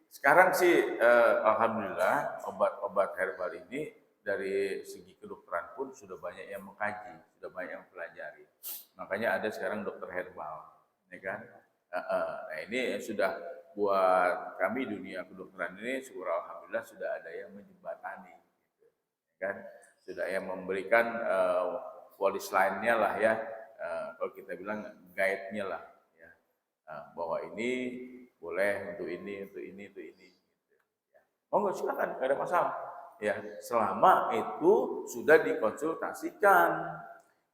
sekarang sih alhamdulillah obat-obat herbal ini dari segi kedokteran pun sudah banyak yang mengkaji, sudah banyak yang pelajari. Makanya ada sekarang dokter herbal, ya kan? Nah, ini sudah buat kami dunia kedokteran ini, syukur alhamdulillah sudah ada yang menjembatani, gitu, ya kan? Sudah yang memberikan polis lainnya lah ya, kalau kita bilang guide-nya lah, ya, bahwa ini boleh untuk ini, untuk ini, untuk ini. Gitu, ya. Monggo silakan, nggak ada masalah. Ya, selama itu sudah dikonsultasikan.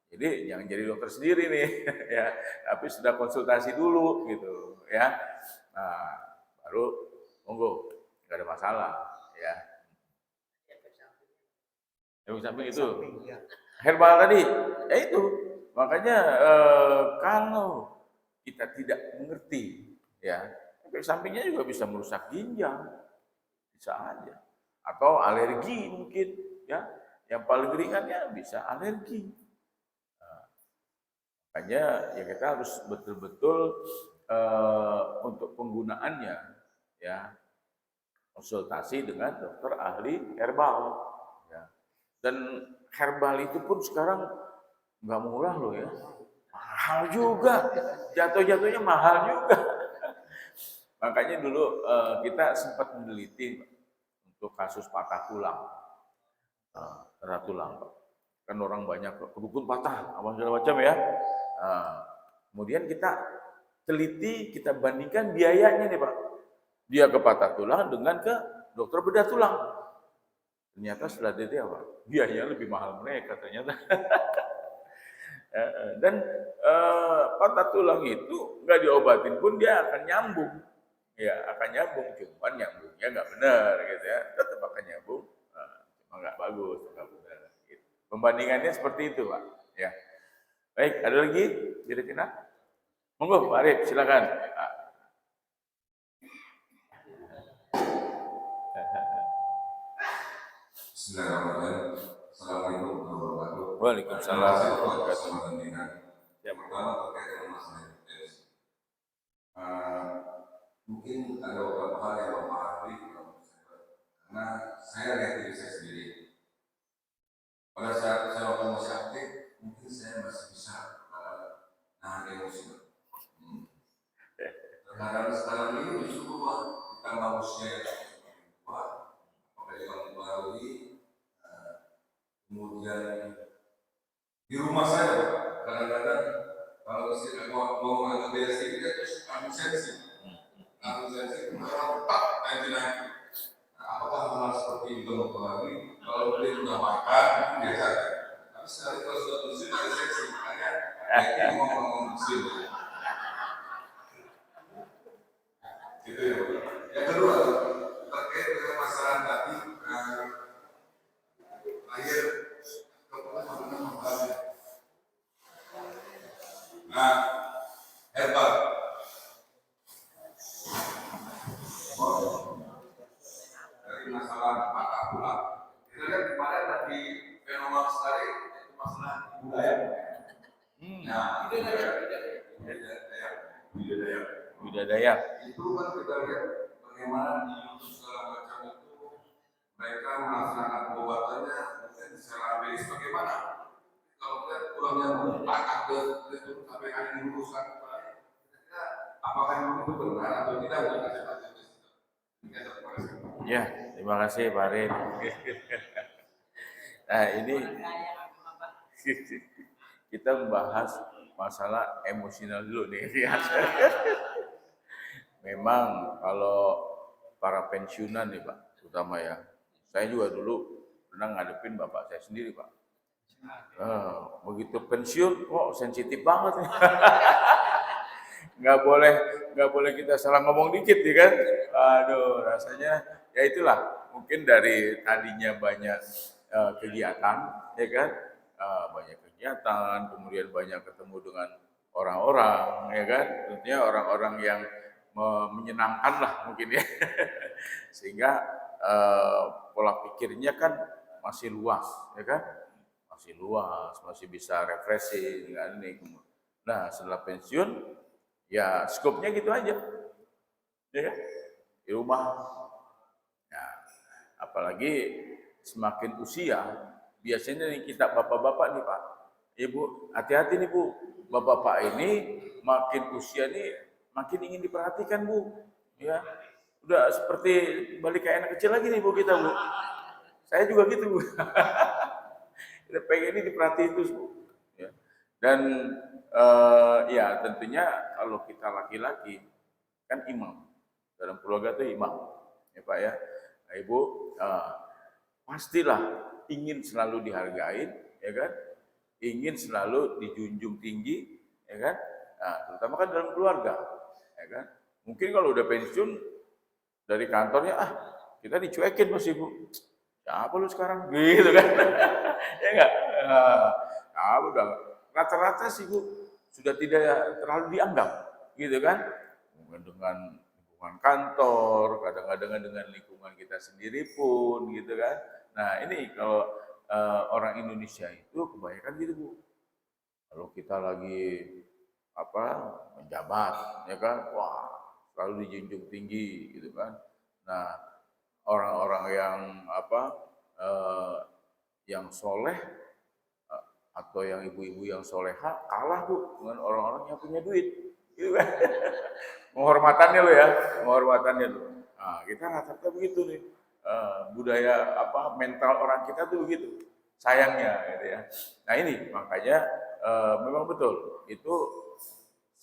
Jadi jangan jadi dokter sendiri nih, ya, tapi sudah konsultasi dulu gitu, ya. Nah, baru monggo, nggak ada masalah, ya. Efek samping itu herbal tadi, ya itu. Makanya kalau kita tidak mengerti, ya, efek sampingnya juga bisa merusak ginjal, bisa aja, atau alergi mungkin, ya. Yang paling ringannya bisa alergi. Makanya ya kita harus betul-betul untuk penggunaannya ya konsultasi dengan dokter ahli herbal ya. Dan herbal itu pun sekarang nggak murah loh ya, mahal juga, jatuh-jatuhnya mahal juga. Makanya dulu kita sempat meneliti untuk kasus patah tulang, patah tulang, kan orang banyak kedukun patah, apa segala macam ya. Kemudian kita teliti, kita bandingkan biayanya nih Pak. Dia ke patah tulang dengan ke dokter bedah tulang. Ternyata setelah itu apa? Biayanya lebih mahal mereka ternyata. Dan patah tulang itu nggak diobatin pun dia akan nyambung. Ya akan nyambung, cuman nyambungnya nggak benar gitu ya. Tetap akan nyambung, cuma nggak bagus, nggak benar. Gitu. Pembandingannya seperti itu Pak. Ya. Baik, ada lagi kira-kira? Monggo, Pak Arif, silakan. Bismillahirrahmanirrahim. Assalamualaikum warahmatullahi wabarakatuh. Waalaikumsalam Saya warahmatullahi Pak wabarakatuh. dengan yang pertama terkait dengan masalah hipotesis. Mungkin ada beberapa hal yang mempengaruhi karena karena saya lihat diri saya sendiri. Pada saat saya waktu masih aktif, mungkin saya masih bisa nahan emosi. Terkadang sekarang ini justru ditambah usia yang semakin tua, apalagi yang mempengaruhi. Kemudian di rumah saya, kadang-kadang kalau istri mau agak beda sedikit, terus kami sensi, kenapa tak naik. Apakah hal seperti itu mempengaruhi? Kalau dia sudah makan, biasa. Tapi sekali kalau sudah bersin, ada sensi, makanya ini ngomong bersin. Itu ya. Yang kedua, terkait dengan masalah tadi, lahir herbal. Dari masalah mata pula. Kita lihat kemarin lagi fenomena sekali itu masalah budaya. Nah, Budaya. itu kan kita lihat bagaimana di YouTube segala macam itu mereka melaksanakan pengobatannya mungkin secara medis bagaimana. Kalau kita kurangnya mengangkat ke sampai ada yang merusak, apakah memang itu benar atau tidak? Ya, terima kasih Pak Arif. Nah, ini kita membahas masalah emosional dulu nih. Memang kalau para pensiunan nih Pak, terutama ya, saya juga dulu pernah ngadepin bapak saya sendiri Pak. Begitu pensiun, kok sensitif banget nih. nggak boleh kita salah ngomong dikit ya kan. Aduh, rasanya ya itulah, mungkin dari tadinya banyak kegiatan ya kan, banyak kegiatan, kemudian banyak ketemu dengan orang-orang ya kan, tentunya orang-orang yang menyenangkan lah mungkin ya. Sehingga pola pikirnya kan masih luas ya kan, masih luas, masih bisa refreshing kan ini. Nah, setelah pensiun ya skopnya gitu aja, ya kan? Di rumah. Nah, apalagi semakin usia, biasanya nih kita bapak-bapak nih Pak, Ibu, hati-hati nih Bu, bapak-bapak ini makin usia nih makin ingin diperhatikan Bu, ya. Udah seperti balik kayak anak kecil lagi nih Bu kita Bu. Saya juga gitu Bu. Kita pengen ini diperhatiin terus Bu. Ya. Dan ya tentunya kalau kita laki-laki kan imam dalam keluarga itu imam ya Pak ya. Nah, Ibu pastilah ingin selalu dihargain ya kan, ingin selalu dijunjung tinggi ya kan. Nah, terutama kan dalam keluarga ya kan. Mungkin kalau udah pensiun dari kantornya kita dicuekin Mas Ibu, siapa lu sekarang gitu kan. Ya enggak, udah rata-rata sih Bu sudah tidak terlalu dianggap, gitu kan? Mungkin dengan lingkungan kantor, kadang-kadang dengan lingkungan kita sendiri pun, gitu kan? Nah ini kalau orang Indonesia itu kebanyakan gitu Bu. Kalau kita lagi menjabat, ya kan? Wah, selalu dijunjung tinggi, gitu kan? Nah orang-orang yang soleh atau yang ibu-ibu yang soleha kalah Bu dengan orang-orang yang punya duit, gitu kan? Penghormatannya lo ya, penghormatannya lo. Nah, kita rata-rata begitu nih, budaya mental orang kita tuh begitu, sayangnya, gitu ya. Nah ini makanya memang betul itu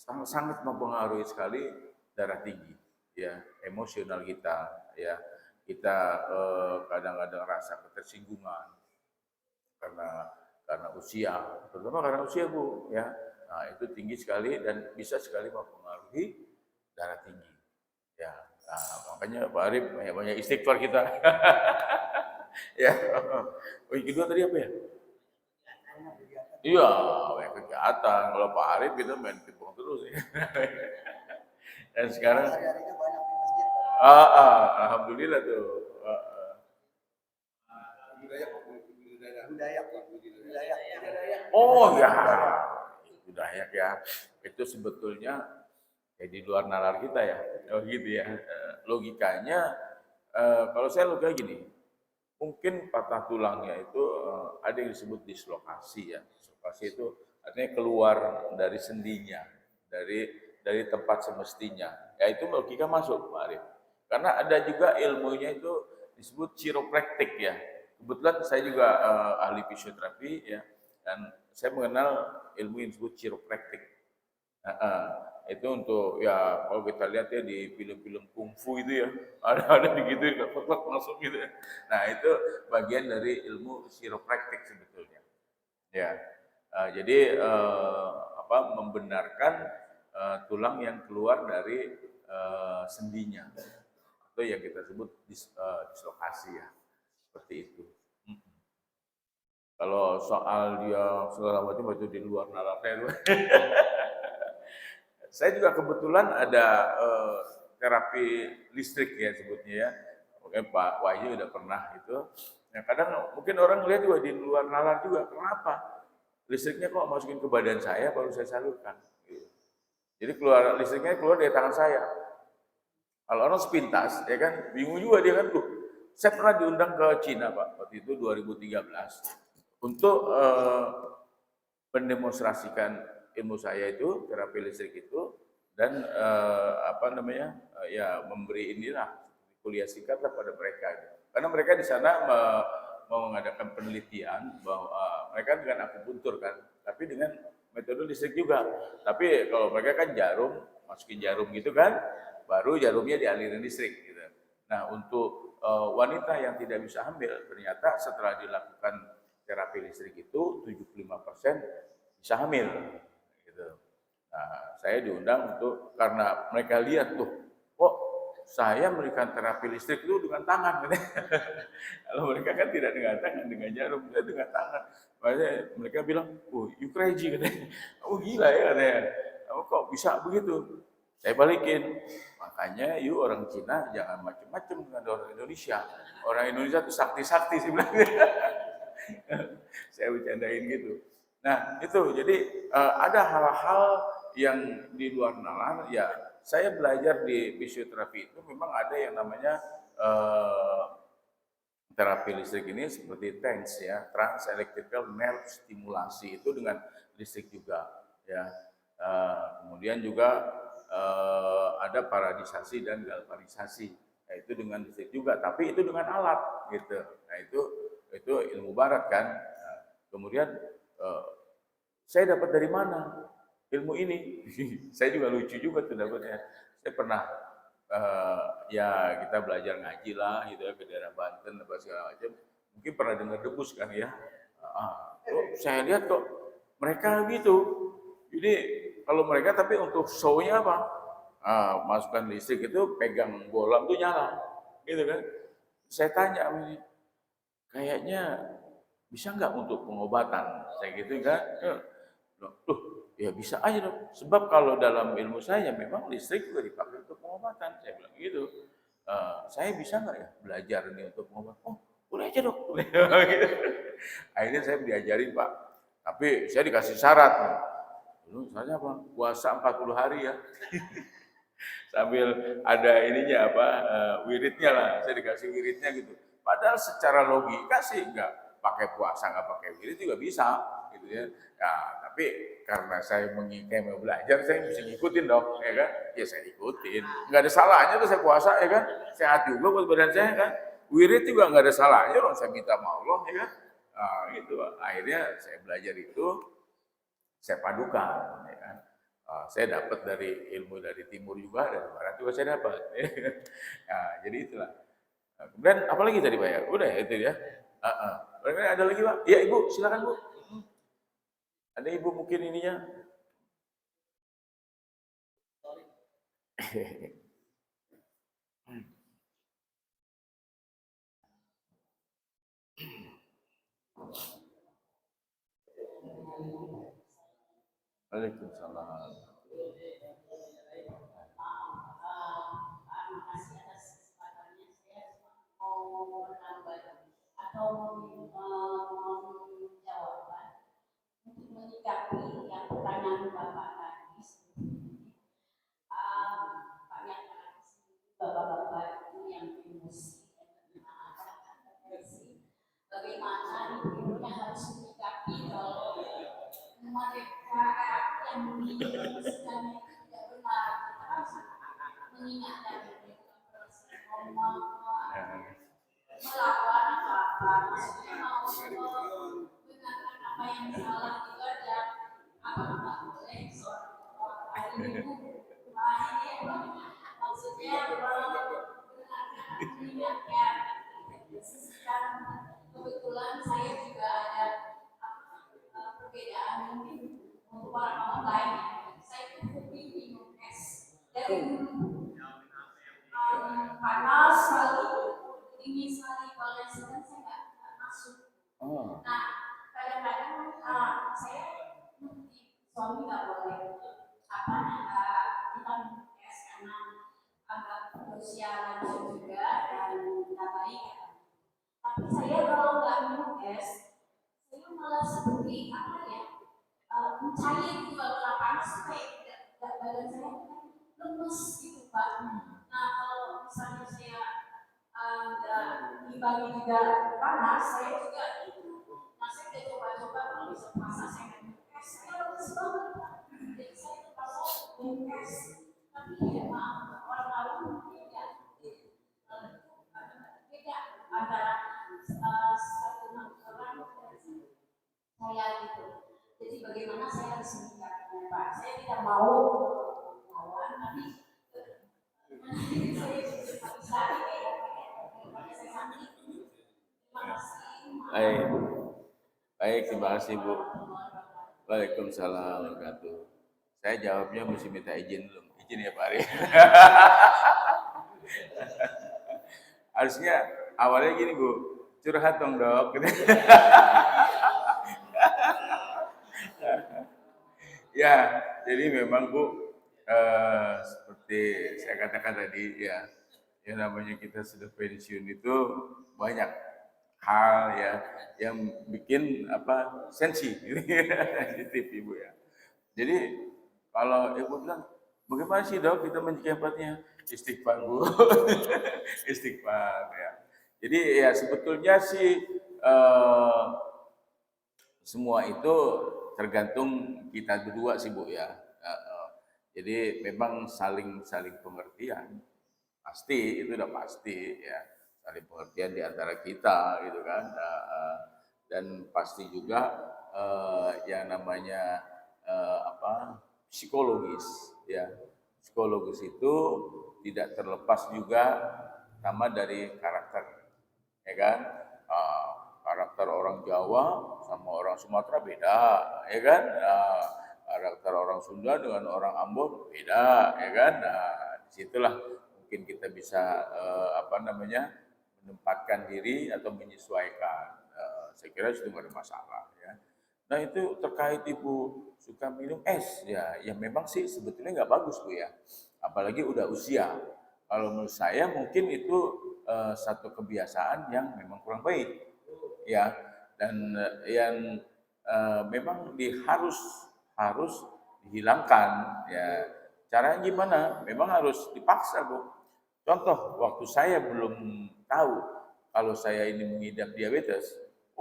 sangat mempengaruhi sekali darah tinggi, ya, emosional kita, ya, kita kadang-kadang rasa ketersinggungan karena usia, terutama karena usia Bu, ya. Nah, itu tinggi sekali dan bisa sekali mempengaruhi darah tinggi. Ya, nah, makanya Pak Arif banyak istighfar kita. Ya. Oh, yang kedua tadi apa ya? Iya, banyak kegiatan. Kalau Pak Arif kita main pingpong terus ya. Dan sekarang alhamdulillah tuh. Oh ya, budaya ya. Itu sebetulnya di luar nalar kita ya. Oh gitu ya. Logikanya Kalau saya logika gini, mungkin patah tulangnya itu ada yang disebut dislokasi ya. Dislokasi itu artinya keluar dari sendinya, dari tempat semestinya. Ya itu logika masuk, Pak Arif. Karena ada juga ilmunya itu disebut chiropractic ya. Kebetulan saya juga ahli fisioterapi ya, dan saya mengenal ilmu yang disebut chiropractic. Itu untuk ya kalau kita lihat ya di film-film kungfu itu ya ada begitu ya langsung gitu ya. Nah itu bagian dari ilmu chiropractic sebetulnya. Ya, jadi apa membenarkan tulang yang keluar dari sendinya atau yang kita sebut dislokasi ya seperti itu. Kalau soal dia segala macam itu di luar nalarnya itu. Saya juga kebetulan ada terapi listrik ya sebutnya ya. Mungkin Pak Wahyu udah pernah itu. Nah, kadang mungkin orang lihat juga di luar nalar juga. Kenapa? Listriknya kok masukin ke badan saya baru saya salurkan. Gitu. Jadi listriknya keluar dari tangan saya. Kalau orang sepintas, ya kan bingung juga dia kan. Saya pernah diundang ke Cina Pak waktu itu 2013 untuk mendemonstrasikan ilmu saya itu terapi listrik itu dan apa namanya ya memberi inilah kuliah singkat lah pada mereka gitu. Karena mereka di sana mau mengadakan penelitian bahwa mereka dengan akupuntur kan, tapi dengan metode listrik juga. Tapi kalau mereka kan jarum, masukin jarum gitu kan, baru jarumnya dialirin listrik gitu. Nah untuk wanita yang tidak bisa hamil, ternyata setelah dilakukan terapi listrik itu 75% bisa hamil gitu. Nah, saya diundang untuk karena mereka lihat tuh, kok saya memberikan terapi listrik itu dengan tangan gitu. Kalau mereka kan tidak dengan tangan, dengan jarum, saya dengan tangan. Makanya mereka bilang, "Oh, you crazy," katanya. "Oh, gila ya," katanya. "Oh, kok bisa begitu?" Saya balikin. Makanya you orang Cina jangan macam-macam dengan orang Indonesia. Orang Indonesia itu sakti-sakti sih bilang. Saya bercandain gitu. Nah itu jadi ada hal-hal yang di luar nalar ya. Saya belajar di fisioterapi itu memang ada yang namanya terapi listrik ini seperti TENS ya, Trans Electrical Nerve Stimulasi itu dengan listrik juga ya. Kemudian juga ada paradisasi dan galvanisasi, yaitu dengan listrik juga, tapi itu dengan alat gitu. Nah itu ilmu barat kan. Nah, kemudian saya dapat dari mana ilmu ini? Saya juga lucu juga tuh dapatnya. Saya pernah ya kita belajar ngaji lah gitu ya ke daerah Banten apa segala macam. Mungkin pernah dengar debus kan ya. Saya lihat kok mereka gitu. Jadi kalau mereka tapi untuk show-nya apa? Masukkan listrik itu pegang bola tuh nyala, gitu kan? Saya tanya, kayaknya bisa nggak untuk pengobatan? Saya gitu kan? Loh, ya bisa aja dong. Sebab kalau dalam ilmu saya memang listrik juga dipakai untuk pengobatan. Saya bilang gitu. Saya bisa nggak ya belajar ini untuk pengobatan? Oh, boleh aja dok. Gitu. Akhirnya saya diajarin Pak. Tapi saya dikasih syarat. Dulu misalnya apa? Puasa 40 hari ya. Sambil ada ininya apa wiridnya lah. Saya dikasih wiridnya gitu. Padahal secara logika sih nggak pakai puasa, nggak pakai wirid juga bisa gitu ya. Ya, tapi karena saya mau belajar, saya mesti ngikutin dong, ya kan? Ya saya ikutin. Nggak ada salahnya tuh saya puasa, ya kan? Sehat juga buat badan saya kan. Wirid juga nggak ada salahnya loh, saya minta sama Allah, ya kan? Nah, gitu. Akhirnya saya belajar itu, saya padukan, ya kan? Saya dapat dari ilmu dari timur juga, dari barat juga saya dapat. Nah, jadi itulah. Nah, kemudian apalagi tadi Pak ya? Udah ya itu ya. Ada lagi Pak? Ya Ibu, silakan Bu. Ada Ibu mungkin ininya. Waalaikumsalam. Makasih atas kesempatannya. Saya mau menambah atau memohon jawaban untuk menyikapi yang pertanyaan Bapak tadi. Banyak bapak-bapak itu yang emosi sedangnya itu tidak benar. Kita harus mengingatkan melawan apa-apa, maksudnya mau membenarkan apa yang salah itu aja. Apa nggak boleh seorang hari minggu maksudnya mengingatkan. Sekarang kebetulan saya juga ada perbedaan mungkin untuk orang lain. Saya itu hobi minum es dari dulu. Panas sekali, dingin sekali, kalau yang sedang saya nggak masuk. Nah, kadang-kadang saya suami nggak boleh kita minum es karena agak berusia lanjut juga dan nggak baik. Tapi saya kalau nggak minum es, saya malah seperti apa ya, mencair gitu kalau panas kayak badan saya lemes gitu Pak. Nah kalau misalnya saya dibagi juga panas, saya juga itu. Nah saya udah coba-coba kalau bisa puasa saya nggak minum es, saya lemes banget Pak. Jadi saya terpaksa minum es. Tapi ya maaf, orang-orang mungkin ya beda antara satu orang saya gitu. Jadi bagaimana saya harus menyikapinya Pak? Saya tidak mau lawan, tapi saya juga bisa saya sakit. Terima kasih. Baik, terima kasih Bu. Waalaikumsalam warahmatullahi. Saya jawabnya mesti minta izin dulu. Izin ya Pak Ari. Harusnya awalnya gini Bu, curhat dong Dok. Ya, jadi memang Bu, seperti saya katakan tadi ya, yang namanya kita sudah pensiun itu banyak hal ya yang bikin apa sensi sensitif Ibu ya. Jadi kalau Ibu bilang bagaimana sih Dok kita menyikapinya, istighfar Bu. Istighfar ya. Jadi ya sebetulnya sih semua itu tergantung kita berdua sih Bu ya. Jadi memang saling pengertian pasti, itu udah pasti ya, saling pengertian di antara kita gitu kan. Dan pasti juga yang namanya psikologis ya. Psikologis itu tidak terlepas juga sama dari karakter ya kan. Karakter orang Jawa sama orang Sumatera beda, ya kan? Karakter orang Sunda dengan orang Ambon beda, ya kan? Disitulah mungkin kita bisa menempatkan diri atau menyesuaikan. Saya kira itu nggak ada masalah, ya. Nah itu terkait Ibu suka minum es, ya memang sih sebetulnya nggak bagus Bu ya, apalagi udah usia. Kalau menurut saya mungkin itu satu kebiasaan yang memang kurang baik. Ya, dan yang memang harus dihilangkan ya. Caranya gimana? Memang harus dipaksa Bu. Contoh, waktu saya belum tahu kalau saya ini mengidap diabetes,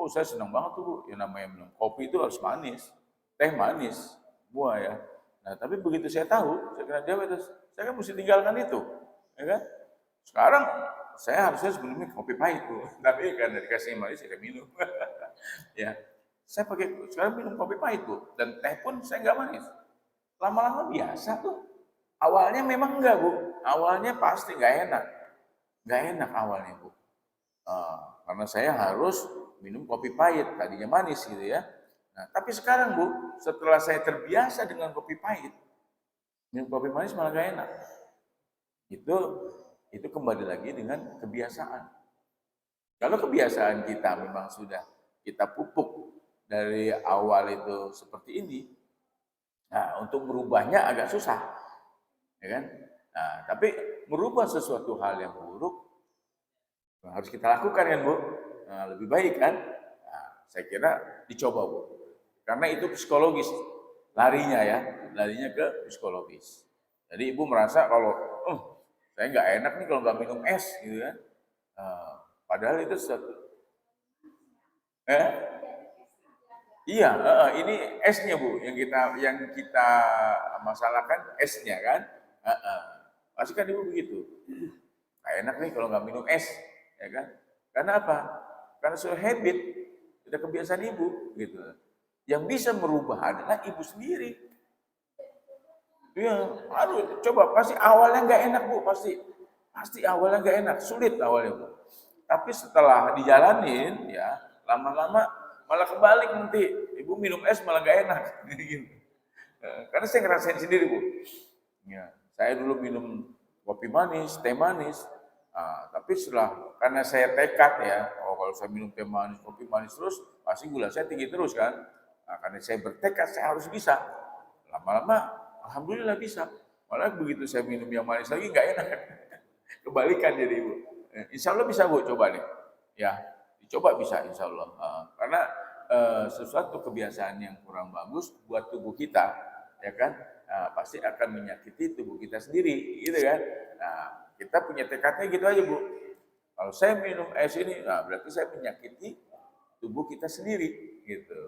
saya senang banget tuh Bu. Yang namanya minum kopi itu harus manis, teh manis, buah ya. Nah tapi begitu saya tahu saya kena diabetes, saya kan mesti tinggalkan itu, ya kan? Sekarang saya harusnya sebelumnya kopi pahit Bu, tapi karena dikasih manis saya minum. Ya, saya sekarang minum kopi pahit Bu, dan teh pun saya nggak manis. Lama-lama biasa tuh. Awalnya memang enggak Bu, awalnya pasti nggak enak awalnya Bu. Karena saya harus minum kopi pahit, tadinya manis gitu ya. Nah, tapi sekarang Bu, setelah saya terbiasa dengan kopi pahit, minum kopi manis malah nggak enak. Itu kembali lagi dengan kebiasaan. Kalau kebiasaan kita memang sudah kita pupuk dari awal itu seperti ini, nah untuk merubahnya agak susah, ya kan? Nah, tapi merubah sesuatu hal yang buruk harus kita lakukan kan Bu? Nah, lebih baik kan? Nah, saya kira dicoba Bu, karena itu psikologis, larinya ke psikologis. Jadi Ibu merasa kalau saya nggak enak nih kalau nggak minum es gitu kan. Padahal itu satu Iya, ini esnya Bu, yang kita masalahkan esnya kan. Heeh. Pasti kan Ibu begitu. Nggak enak nih kalau nggak minum es, ya kan? Karena apa? Karena sudah habit, sudah kebiasaan Ibu, gitu. Yang bisa merubah adalah Ibu sendiri. Iya, aduh, coba pasti awalnya nggak enak Bu, pasti awalnya nggak enak, sulit awalnya Bu. Tapi setelah dijalanin, ya lama-lama malah kebalik nanti, Ibu minum es malah nggak enak, gitu. Karena saya ngerasain sendiri Bu. Ya, saya dulu minum kopi manis, teh manis, tapi setelah karena saya tekad ya, oh kalau saya minum teh manis, kopi manis terus, pasti gula saya tinggi terus kan. Nah, karena saya bertekad saya harus bisa. Lama-lama, alhamdulillah bisa. Malah begitu saya minum yang manis lagi nggak enak. Kebalikan jadi Ibu. Insya Allah bisa Bu, coba nih. Ya, dicoba bisa insya Allah. Karena sesuatu kebiasaan yang kurang bagus buat tubuh kita, ya kan, pasti akan menyakiti tubuh kita sendiri, gitu kan. Nah, kita punya tekadnya gitu aja Bu. Kalau saya minum es ini, nah berarti saya menyakiti tubuh kita sendiri, gitu,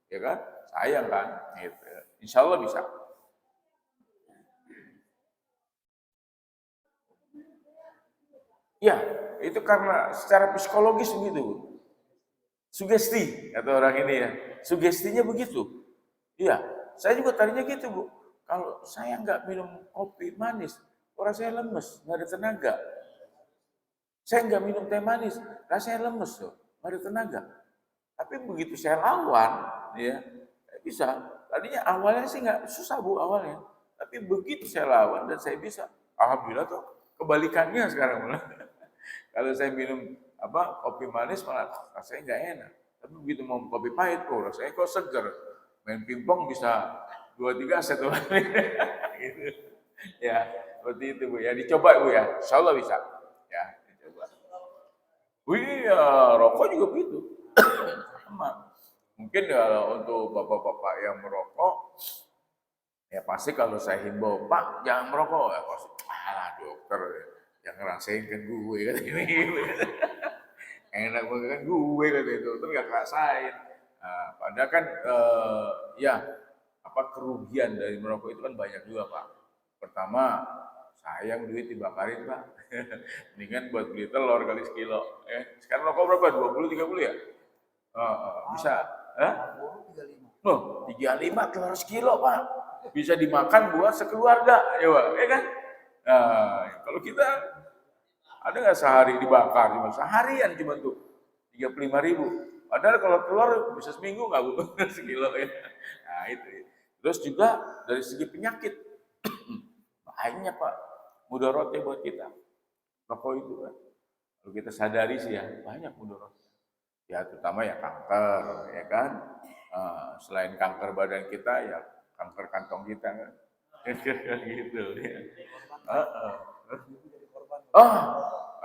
ya kan? Sayang kan, gitu. Insya Allah bisa. Ya, itu karena secara psikologis begitu, Bu. Sugesti, kata orang ini ya. Sugestinya begitu. Iya, saya juga tadinya gitu, Bu. Kalau saya nggak minum kopi manis, orang saya lemes, nggak ada tenaga. Saya nggak minum teh manis, rasanya lemes tuh, nggak ada tenaga. Tapi begitu saya lawan, ya bisa. Tadinya awalnya sih nggak susah Bu awalnya, tapi begitu saya lawan dan saya bisa, alhamdulillah tuh kebalikannya sekarang malah. Kalau saya minum kopi manis malah rasanya nggak enak. Tapi begitu mau kopi pahit, oh rasanya kok seger. Main pingpong bisa 2-3 set gitu. Ya, seperti itu Bu. Ya dicoba Bu ya. Insya Allah bisa. Ya, dicoba. Wih, ya, rokok juga begitu. Sama. Mungkin ya untuk bapak-bapak yang merokok, ya pasti kalau saya himbau, Pak jangan merokok, ya pasti, alah dokter, jangan ngerasain kan gue kata ini. Enak banget kan gue kata itu, tapi gak ngerasain. Nah, padahal kan ya kerugian dari merokok itu kan banyak juga Pak. Pertama, sayang duit dibakarin Pak. Mendingan buat beli telur kali sekilo. Sekarang rokok berapa? 20-30 ya? Bisa. Hah? 35 telur sekilo Pak. Bisa dimakan buat sekeluarga, ya Pak, ya kan? Nah, kalau kita ada nggak sehari dibakar, seharian cuma tuh 35.000. Padahal kalau telur bisa seminggu nggak Bu, sekilo ya. Nah itu. Terus juga dari segi penyakit, banyak Pak, mudaratnya buat kita. Rokok itu kan, kalau kita sadari sih ya, banyak mudaratnya. Ya terutama ya kanker, ya kan. Selain kanker badan kita, ya kanker kantong kita kan. Gitu ya. Oh,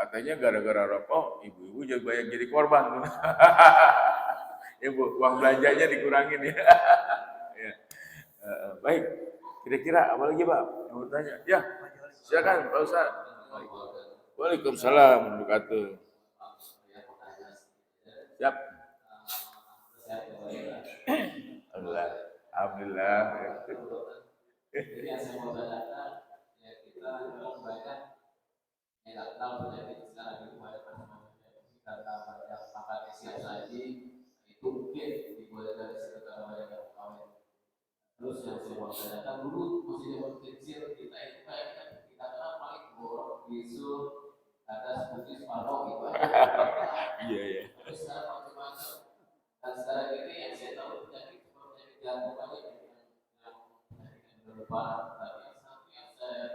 katanya gara-gara rokok, ibu-ibu jadi banyak jadi korban. Ya Bu, uang belanjanya dikurangin ya. Ya. Baik, kira-kira apa lagi Pak yang mau tanya? Ya, silakan Pak Ustaz. Waalaikumsalam warahmatullahi wabarakatuh. Siap. Alhamdulillah. Alhamdulillah. Jadi yang saya mau tanyakan, ya kita memang banyak yang nggak tahu penyakit sekarang itu banyak macam-macam karena banyak makan siap saji itu mungkin dibuat dari situ karena banyak yang kawin. Terus yang saya mau tanyakan dulu masih zaman kecil kita itu kayaknya kita kenal paling borok bisu ada seperti separuh gitu aja. Iya iya. Terus sekarang macam-macam dan sekarang ini yang saya tahu penyakit seperti penyakit jantung aja yang berubah. Tapi satu yang saya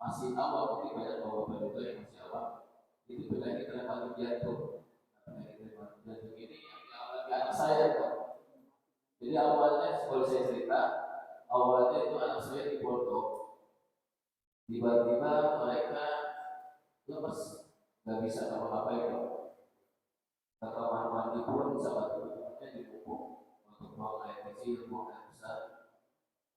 masih tahu mungkin banyak bapak-bapak juga yang masih awam itu penyakit rematik jantung. Penyakit rematik jantung ini yang dialami anak saya kan. Jadi awalnya kalau saya cerita awalnya itu anak saya di pondok tiba-tiba mereka lemes nggak bisa ngapa-ngapain ke kamar mandi pun sama teman-temannya dipupuk untuk buang air kecil, buang air besar.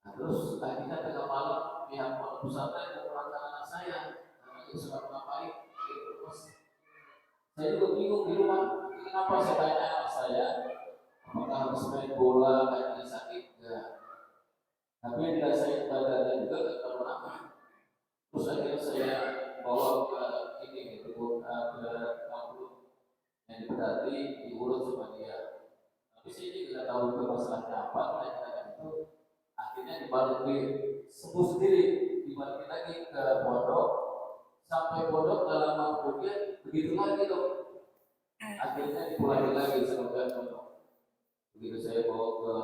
Nah, terus akhirnya tengah malam pihak pondok pesantren memulangkan anak saya, anaknya sudah ngapain? Terus saya juga bingung di rumah, kenapa saya tanya anak saya, apakah harus main bola kakinya sakit? Enggak. Tapi yang dirasain badannya juga nggak terlalu lama. Terus akhirnya saya bawa ke ini gitu, ke kampung yang berarti diurut sama dia. Tapi saya juga nggak tahu itu masalahnya apa, mereka itu akhirnya dibalikin sembuh sendiri, dibalikin lagi ke pondok, sampai pondok dalam lama kemudian begitu lagi dong. Akhirnya dipulangin lagi sama pondok. Begitu saya bawa ke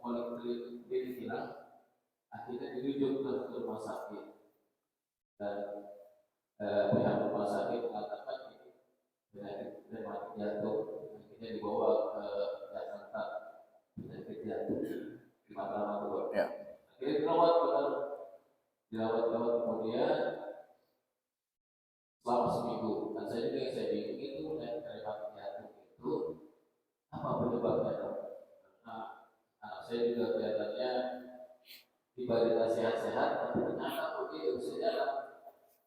poliklinik dia hilang, akhirnya dirujuk ke rumah sakit dan pihak rumah sakit mengatakan ini penyakit rematik jantung, akhirnya dibawa ke Jakarta penyakit jantung di Matraman tuh. Ya. Akhirnya dirawat kemudian selama seminggu. Dan saya juga yang saya bingung itu penyakit rematik jantung itu apa penyebabnya dong? Nah, anak saya juga kelihatannya ibadah sehat-sehat, tapi ternyata kok dia bisa jalan.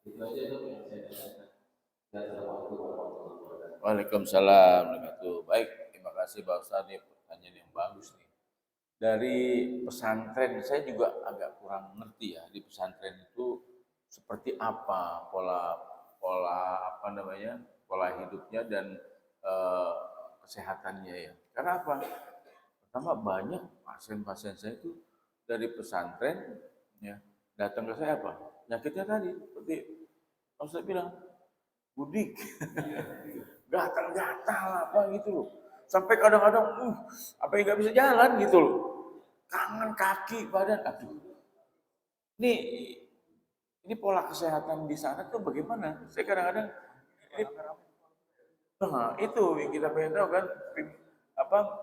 Itu aja itu yang saya tanyakan. Assalamualaikum warahmatullahi wabarakatuh. Waalaikumsalam warahmatullahi. Baik, terima kasih Pak Ustadz, ini pertanyaan yang bagus nih. Dari pesantren saya juga agak kurang ngerti ya, di pesantren itu seperti apa pola pola apa namanya pola hidupnya dan eh, kesehatannya ya. Karena apa? Pertama banyak pasien-pasien saya itu dari pesantren ya datang ke saya apa? Penyakitnya tadi seperti Pak Ustadz bilang budik, gatal-gatal apa gitu loh. Sampai kadang-kadang, apa yang nggak bisa jalan gitu loh. Tangan, kaki, badan, aduh. Ini pola kesehatan di sana tuh bagaimana? Saya kadang-kadang, itu yang kita pengen tahu kan,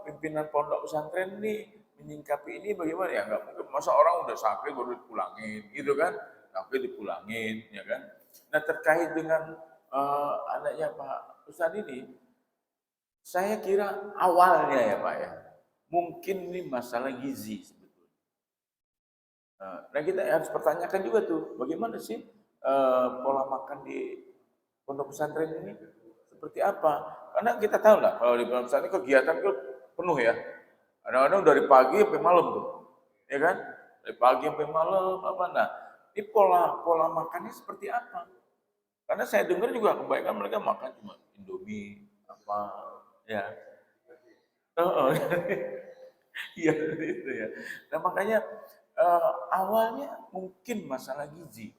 pimpinan pondok pesantren ini menyingkapi ini bagaimana ya? Nggak mungkin masa orang udah sakit baru dipulangin, gitu kan? Sakit dipulangin, ya kan? Nah terkait dengan anaknya Pak Ustadz ini, saya kira awalnya ya Pak ya, mungkin ini masalah gizi sebetulnya. Nah kita harus pertanyakan juga tuh, bagaimana sih pola makan di pondok pesantren ini seperti apa? Karena kita tahu lah kalau di pondok pesantren kegiatan itu penuh ya. Kadang-kadang dari pagi sampai malam tuh, ya kan? Dari pagi sampai malam apa? Nah, ini pola makannya seperti apa? Karena saya dengar juga kebanyakan mereka makan cuma Indomie apa ya. Oh, iya itu ya. Nah makanya awalnya mungkin masalah gizi.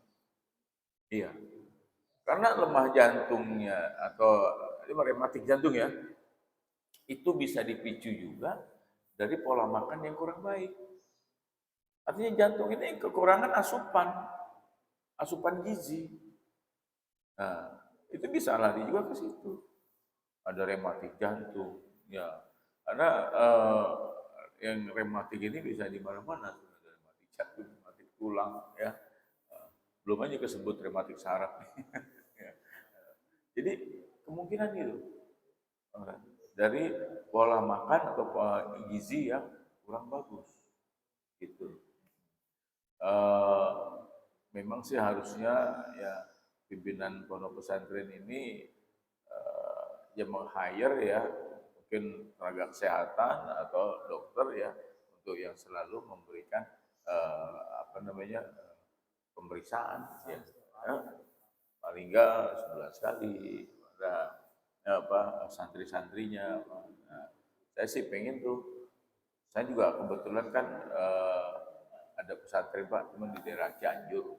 Iya. Karena lemah jantungnya atau rematik jantung ya, itu bisa dipicu juga dari pola makan yang kurang baik. Artinya jantung ini kekurangan asupan gizi. Nah, itu bisa lari juga ke situ. Ada rematik jantung, ya. Karena yang rematik ini bisa di mana-mana, ada rematik jantung, rematik tulang, ya. Belum aja kesebut rematik saraf. Ya. Jadi kemungkinan itu dari pola makan atau pola gizi yang kurang bagus, gitu. Memang sih harusnya ya pimpinan pondok pesantren ini ya meng-hire ya mungkin tenaga kesehatan atau dokter ya untuk yang selalu memberikan pemeriksaan ya. Paling enggak sebulan sekali ada santri-santrinya. Nah, saya sih pengen tuh, saya juga kebetulan kan ada pesantren Pak, cuma di daerah Cianjur.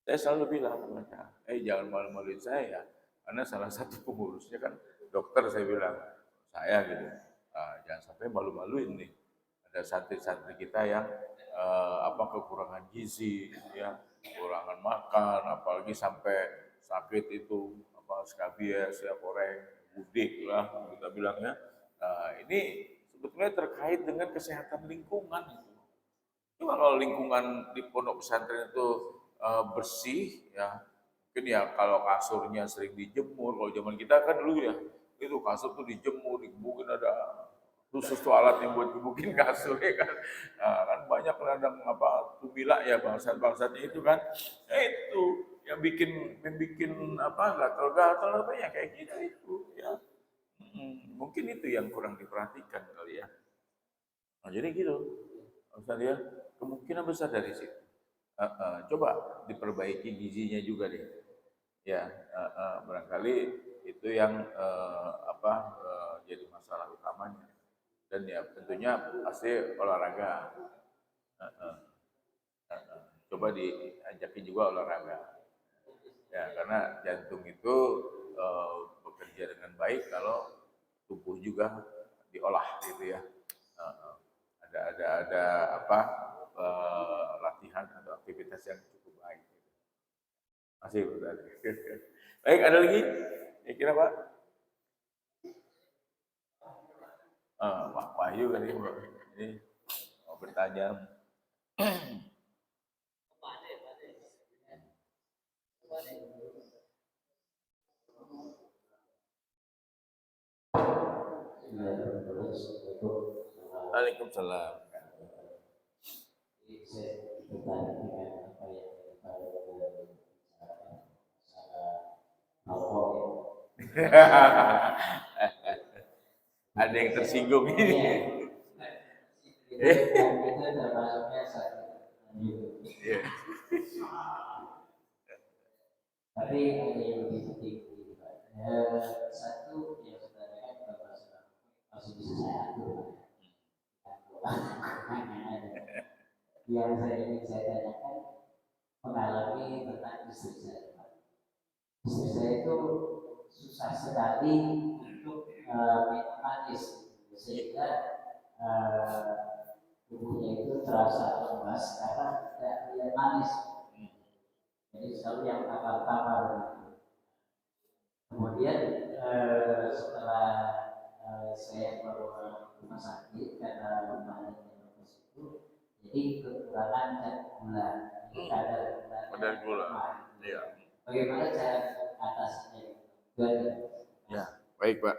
Saya selalu bilang mereka, jangan malu-maluin saya, karena salah satu pengurusnya kan dokter, saya bilang, saya gitu, jangan sampai malu-maluin nih. Ada santri-santri kita yang kekurangan gizi, ya, kekurangan makan, apalagi sampai sakit itu skabies, ya koreng, budik lah kita bilangnya. Ini sebetulnya terkait dengan kesehatan lingkungan. Cuma kalau lingkungan di pondok pesantren itu bersih, ya mungkin ya kalau kasurnya sering dijemur. Kalau zaman kita kan dulu ya, itu kasur tuh dijemur, digebukin, ada khusus tuh alat yang buat gebukin kasur ya kan. Nah, kan banyak ladang tumila ya bangsat-bangsatnya itu kan. Itu yang bikin gatal-gatal apa ya kayak gitu itu ya. Mungkin Mungkin itu yang kurang diperhatikan kali ya. Nah, jadi gitu, Ustaz ya, kemungkinan besar dari situ. Coba diperbaiki gizinya juga deh. Ya, barangkali itu yang jadi masalah utamanya. Dan ya tentunya pasti olahraga. Coba diajakin juga olahraga. Ya, karena jantung itu bekerja dengan baik kalau tubuh juga diolah gitu ya. Ada latihan atau aktivitas yang cukup baik. Masih betul. Baik, ada lagi? Ya kira Pak? Pak Wahyu kali ini mau bertanya. Waalaikumsalam. Saya tertarik dengan apa yang Ada yang tersinggung ini. Itu termasuknya satu. Tapi ada yang lebih penting. Satu yang sebenarnya kan masih bisa saya atur. Yang ingin saya tanyakan mengalami tentang istri saya. Istri saya itu susah sekali untuk minum manis, sehingga tubuhnya itu terasa lemas karena tidak minum manis. Jadi selalu yang tapar-tapar. Kemudian setelah saya bawa ke rumah sakit karena memahami itu, jadi kekurangan gula, Kadar gula. Iya. Bagaimana cara atasinya? Ya, baik Pak.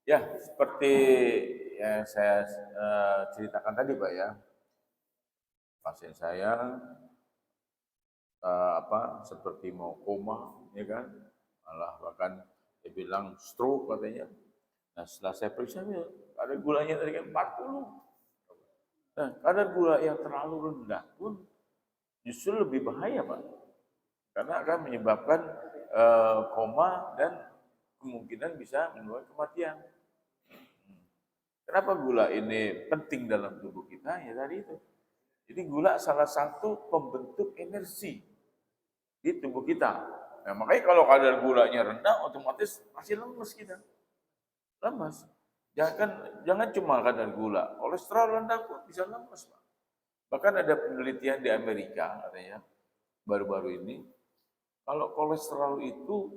Ya, seperti yang saya ceritakan tadi Pak ya, pasien saya seperti mau koma, ya kan, malah bahkan dia bilang stroke katanya. Nah setelah saya periksa, kadar gulanya tadi kan 40. Nah kadar gula yang terlalu rendah pun justru lebih bahaya Pak, karena akan menyebabkan koma dan kemungkinan bisa menyebabkan kematian. Kenapa gula ini penting dalam tubuh kita? Ya tadi itu. Jadi gula salah satu pembentuk energi di tubuh kita. Nah, makanya kalau kadar gulanya rendah, otomatis masih lemes kita. Lemes. Jangan cuma kadar gula, kolesterol rendah pun bisa lemes, Pak. Bahkan ada penelitian di Amerika katanya baru-baru ini, kalau kolesterol itu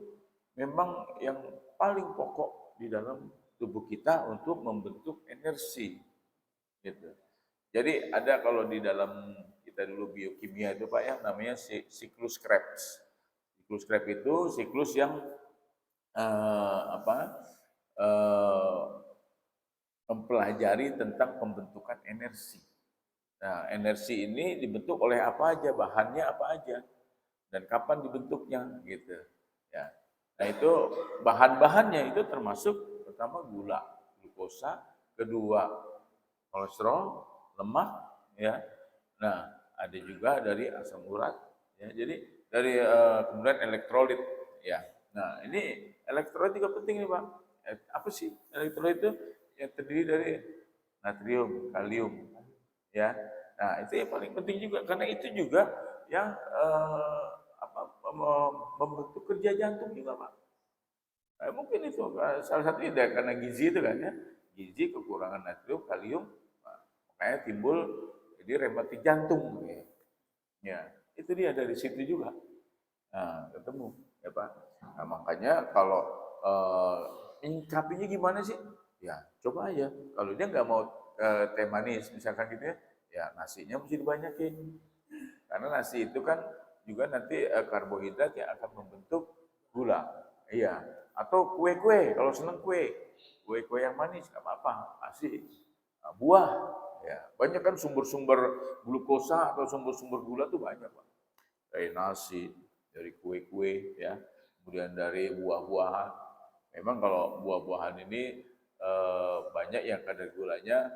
memang yang paling pokok di dalam tubuh kita untuk membentuk energi, gitu. Jadi ada kalau di dalam kita dulu biokimia itu Pak ya, namanya siklus Krebs. Siklus Krebs itu siklus yang mempelajari tentang pembentukan energi. Nah, energi ini dibentuk oleh apa aja, bahannya apa aja, dan kapan dibentuknya, gitu. Ya. Nah itu bahan-bahannya itu termasuk pertama gula, glukosa, kedua kolesterol, lemak, ya. Nah ada juga dari asam urat, ya. Jadi dari kemudian elektrolit, ya. Nah ini elektrolit juga penting nih Pak. Apa sih elektrolit itu? Yang terdiri dari natrium, kalium, ya. Nah itu yang paling penting juga karena itu juga yang membentuk kerja jantung juga Pak. Mungkin itu salah satunya karena gizi itu kan ya, gizi kekurangan natrium, kalium, makanya timbul jadi rematik jantung. Ya, itu dia dari situ juga. Nah, ketemu ya Pak. Nah, makanya kalau menyikapinya gimana sih? Ya, coba aja. Kalau dia nggak mau teh manis misalkan gitu ya, ya nasinya mesti dibanyakin. Karena nasi itu kan juga nanti karbohidrat yang akan membentuk gula. Iya. Atau kue-kue, kalau seneng kue yang manis nggak apa-apa, kasih buah. Ya, banyak kan sumber-sumber glukosa atau sumber-sumber gula tuh banyak Pak. Dari nasi, dari kue-kue, ya, kemudian dari buah-buahan. Memang kalau buah-buahan ini banyak yang kadar gulanya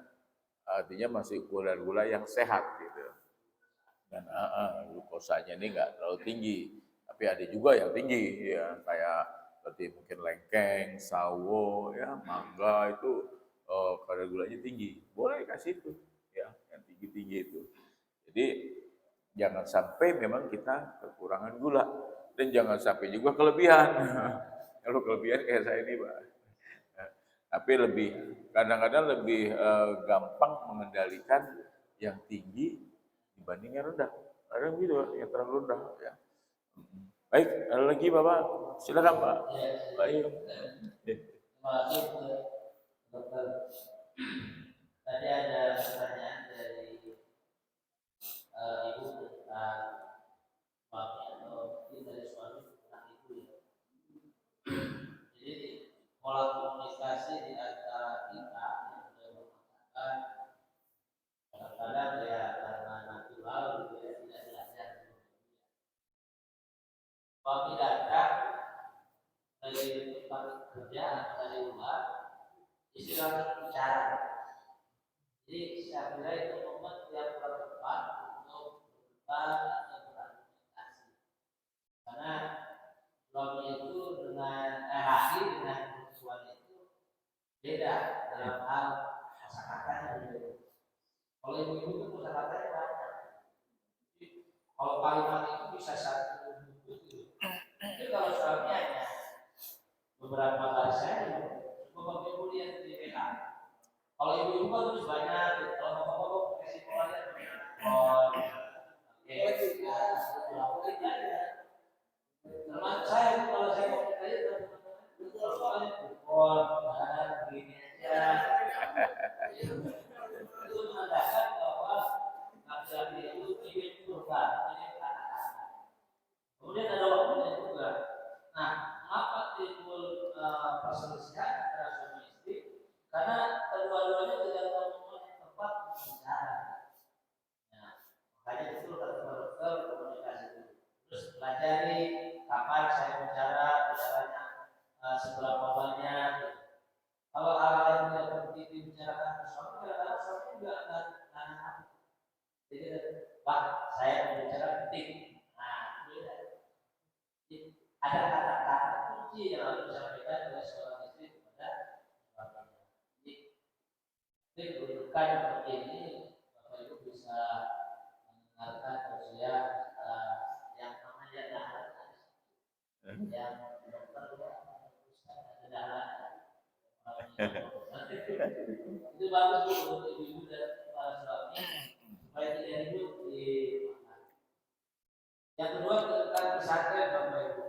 artinya masih gula yang sehat gitu. Dan glukosanya ini nggak terlalu tinggi, tapi ada juga yang tinggi ya, kayak seperti mungkin lengkeng, sawo, ya mangga itu kadar gulanya tinggi, boleh kasih itu ya, yang tinggi-tinggi itu. Jadi jangan sampai memang kita kekurangan gula dan jangan sampai juga kelebihan. Kalau kelebihan kayak saya ini, Pak. Tapi kadang-kadang lebih gampang mengendalikan yang tinggi dibanding yang rendah. Ada gitu, yang terlalu rendah ya. Baik, ada lagi Bapak? Silakan Pak. Baik. Terima kasih dokter. Tadi ada pertanyaan dari ibu tentang suami atau dari suami tentang ibu ya. Jadi pola komunikasi di antara kita yang sudah mengatakan kadang-kadang ya karena natural gitu ya, tidak belajar. Suami datang dari tempat kerja atau dari luar, istilahnya bicara. Jadi saya kira itu momen yang tepat untuk berdebat atau berargumentasi. Karena suami itu dengan laki dengan perempuan itu beda dalam hal kosakatanya. Kalau ibu-ibu itu kosakatanya banyak. Kalau kalimat itu bisa satu buku. Tapi kalau suami hanya beberapa kali saja, beberapa ibu lihat di WA. Kalau ibu-ibu kan terus banyak, kalau bapak-bapak kasih pola termasuk saya kalau saya mau bertanya begini aja, itu menandakan bahwa laki-laki itu ingin berubah, ingin kata-kata. Kemudian ada waktunya juga. Nah, mengapa timbul perselisihan antara suami istri? Karena kedua-duanya tidak tahu momen yang tepat untuk bicara. Nah, makanya itu kata dokter komunikasi dulu. Terus pelajari kapan saya bicaranya seberapa banyak. Kalau hal-hal yang tidak penting dibicarakan ke suami, kadang-kadang suami juga akan nanya. Jadi, Pak, saya berbicara penting. Nah, beda. Ada kata-kata kunci yang harus disampaikan oleh seorang istri kepada suaminya. Jadi kedudukan seperti ini Bapak Ibu bisa mendengarkan tausiah yang namanya dahlan, yang dokter ada dahlan. Itu bagus untuk ibu-ibu dan para suami supaya tidak ribut di rumah. Yang kedua tentang pesantren Bapak Ibu.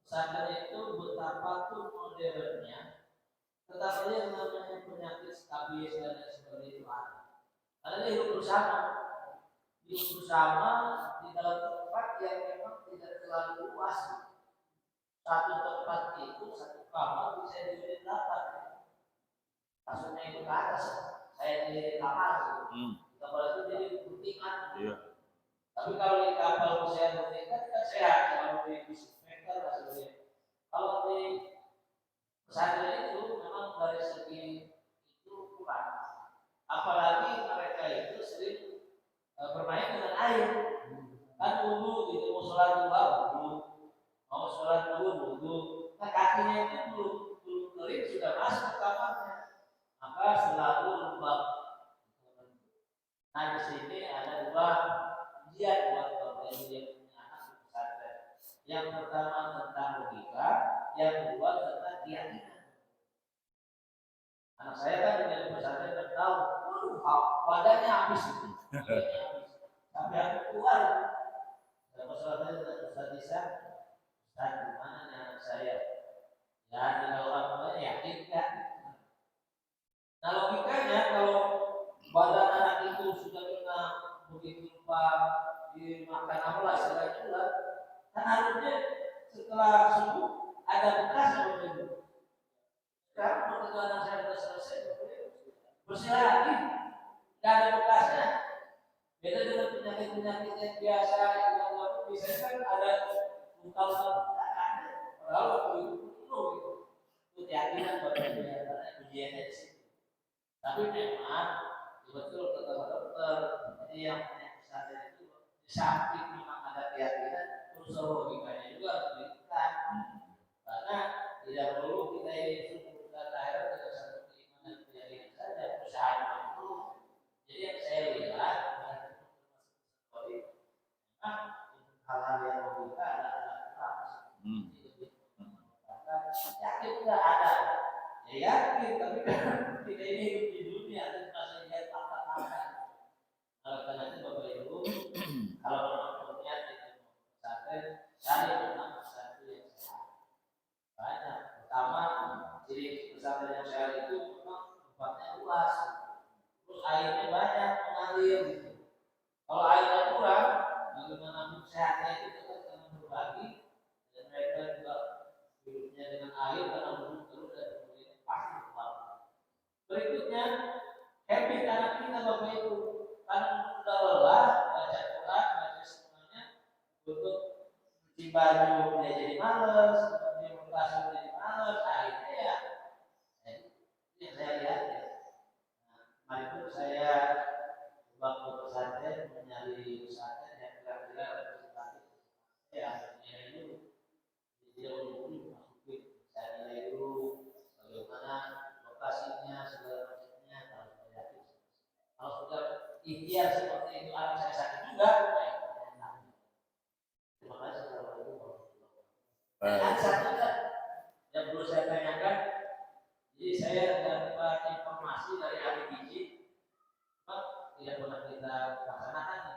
Pesantren itu betapapun modernnya, tetapi yang namanya penyakit skabis dan lain sebagainya itu ada. Karena dia hidup bersama di dalam tempat yang memang tidak terlalu luas. Satu tempat itu satu kamar bisa diisi 8. Maksudnya itu ke atas, saya di kamar. Kamar itu jadi bertingkat. Tapi kalau di kapal usia bertingkat kan sehat, kalau di disinfektan maksudnya. Kalau di pesantren itu memang dari segi itu kurang. Apalagi mereka itu sering bermain dengan air. Kan wudu gitu, mau sholat duha wudu, mau sholat wudu. Nah kakinya itu belum kering sudah masuk ke kamarnya. Maka selalu lembab. Nah di sini ada 2 ujian buat Bapak Ibu yang punya anak di pesantren. Yang pertama tentang logika, yang kedua tentang keyakinan. Anak saya kan dengan pesantren dan tahu, badannya habis, sampai aku keluar. Sama saudara dengan Ustaz Isa, Ustaz gimana nih anak saya? Ya tinggal orang tuanya yakin kan? Nah logikanya kalau badan anak itu sudah kena begitu rupa dimakan apalah istilahnya ular, kan harusnya setelah subuh ada bekas begitu. Sekarang begitu anak saya sudah selesai bersih lagi, nggak ada bekasnya. Beda dengan penyakit-penyakit yang biasa yang biasanya kan ada luka-luka, padahal waktu itu penuh gitu. itu keyakinan buat ujiannya di situ. Tapi memang betul kata dokter, jadi yang pesantren itu di samping memang ada keyakinan, unsur logikanya juga harus diberikan. Karena tidak perlu kita ini sungguh dan akhirnya dengan satu keimanan keyakinan saja usaha itu. Jadi yang saya lihat hal-hal yang logika adalah yakin tidak ada, ya yakin tapi kan kita ini hidup di dunia dan masih lihat fakta-fakta. Oleh karena itu Bapak Ibu, kalau memang niat itu pesantren, cari memang pesantren yang sehat. Banyak, pertama ciri pesantren yang sehat itu memang tempatnya luas, terus airnya banyak mengalir gitu. Kalau airnya kurang, bagaimana sehatnya itu kan berbagi dan mereka juga hidupnya dengan air karena minum terus dan kemudian pasti keluar. Berikutnya, happy karena kita Bapak Ibu, karena sudah lelah baca Quran, baca semuanya, untuk cuci baju dia jadi males, dia berkasih jadi males, akhirnya ya, ini yang saya lihat ya. Nah, mari itu saya coba ke pesantren mencari pesantren yang kira-kira representatif. Ya, nilai dulu, tidak dulu masukin, saya nilai dulu bagaimana lokasinya, segala macamnya, kalau saya yakin. Kalau sudah ikhtiar seperti itu anak saya sakit juga, baik. Terima kasih Assalamualaikum. Dan satu yang perlu saya tanyakan, jadi saya dapat informasi dari ahli gizi, tidak pernah kita laksanakan.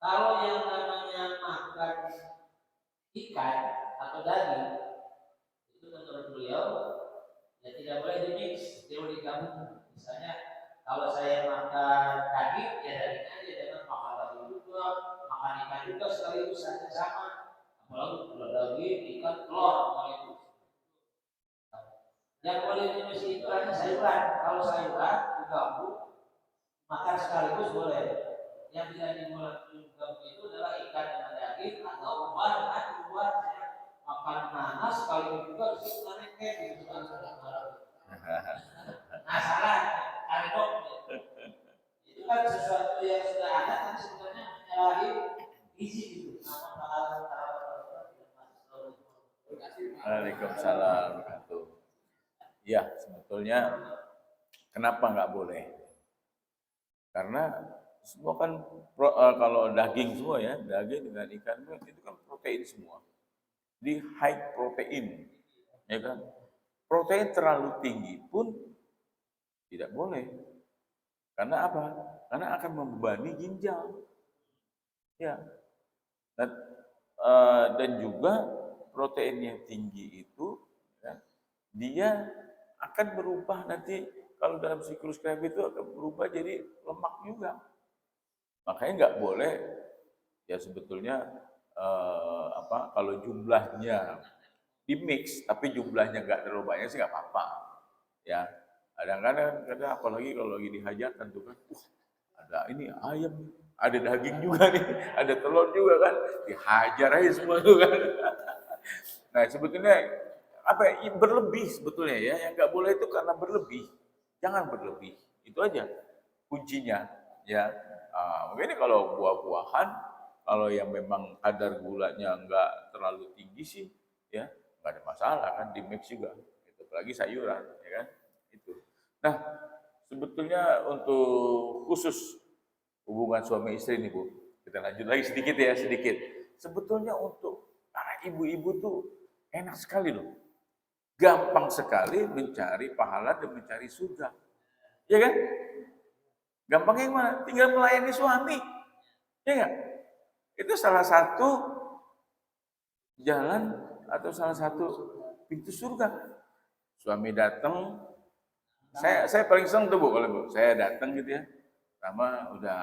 Kalau yang namanya makan ikan atau daging, itu menurut beliau ya tidak boleh dimix, tidak boleh digabung. Misalnya kalau saya makan daging, ya daging aja, jangan makan daging juga, makan ikan juga sekaligus saja sama. Apalagi kalau daging, ikan, telur, itu. Yang boleh dimix itu hanya sayuran. Kalau sayuran digabung, makan sekaligus boleh. Yang tidak digabung itu adalah ikan dengan daging atau buah dengan buah. Makan nanas sekaligus juga disebut nengkek gitu kan. Nah salah, karedok. Itu kan sesuatu yang sudah ada tapi sebenarnya menyalahi gizi gitu. Namun Waalaikumsalam warahmatullahi. Ya, sebetulnya kenapa nggak boleh? Karena semua kan kalau daging semua ya, daging dengan ikan itu kan protein semua. Di high protein, ya kan? Protein terlalu tinggi pun tidak boleh. Karena apa? Karena akan membebani ginjal. Ya. Dan juga protein yang tinggi itu, ya, dia akan berubah nanti kalau dalam siklus Krebs itu akan berubah jadi lemak juga. Makanya nggak boleh ya sebetulnya kalau jumlahnya di mix tapi jumlahnya nggak terlalu banyak sih nggak apa-apa. Ya kadang-kadang apalagi kalau lagi di hajatan tuh kan, ada ini ayam, ada daging juga nih, ada telur juga kan, dihajar aja semua tuh kan. Nah sebetulnya apa berlebih sebetulnya ya, yang nggak boleh itu karena berlebih, jangan berlebih, itu aja kuncinya ya. Mungkin kalau buah-buahan, kalau yang memang kadar gulanya nggak terlalu tinggi sih, ya nggak ada masalah kan, di mix juga, itu apalagi sayuran, ya kan itu. Nah sebetulnya untuk khusus hubungan suami istri nih Bu, kita lanjut lagi sedikit ya sedikit. Sebetulnya untuk para ibu-ibu tuh enak sekali loh. Gampang sekali mencari pahala dan mencari surga. Ya kan? Gampangnya gimana? Tinggal melayani suami. Ya enggak? Itu salah satu jalan atau salah satu pintu surga. Suami datang, saya paling senang tuh Bu kalau Bu. Saya datang gitu ya. Sama udah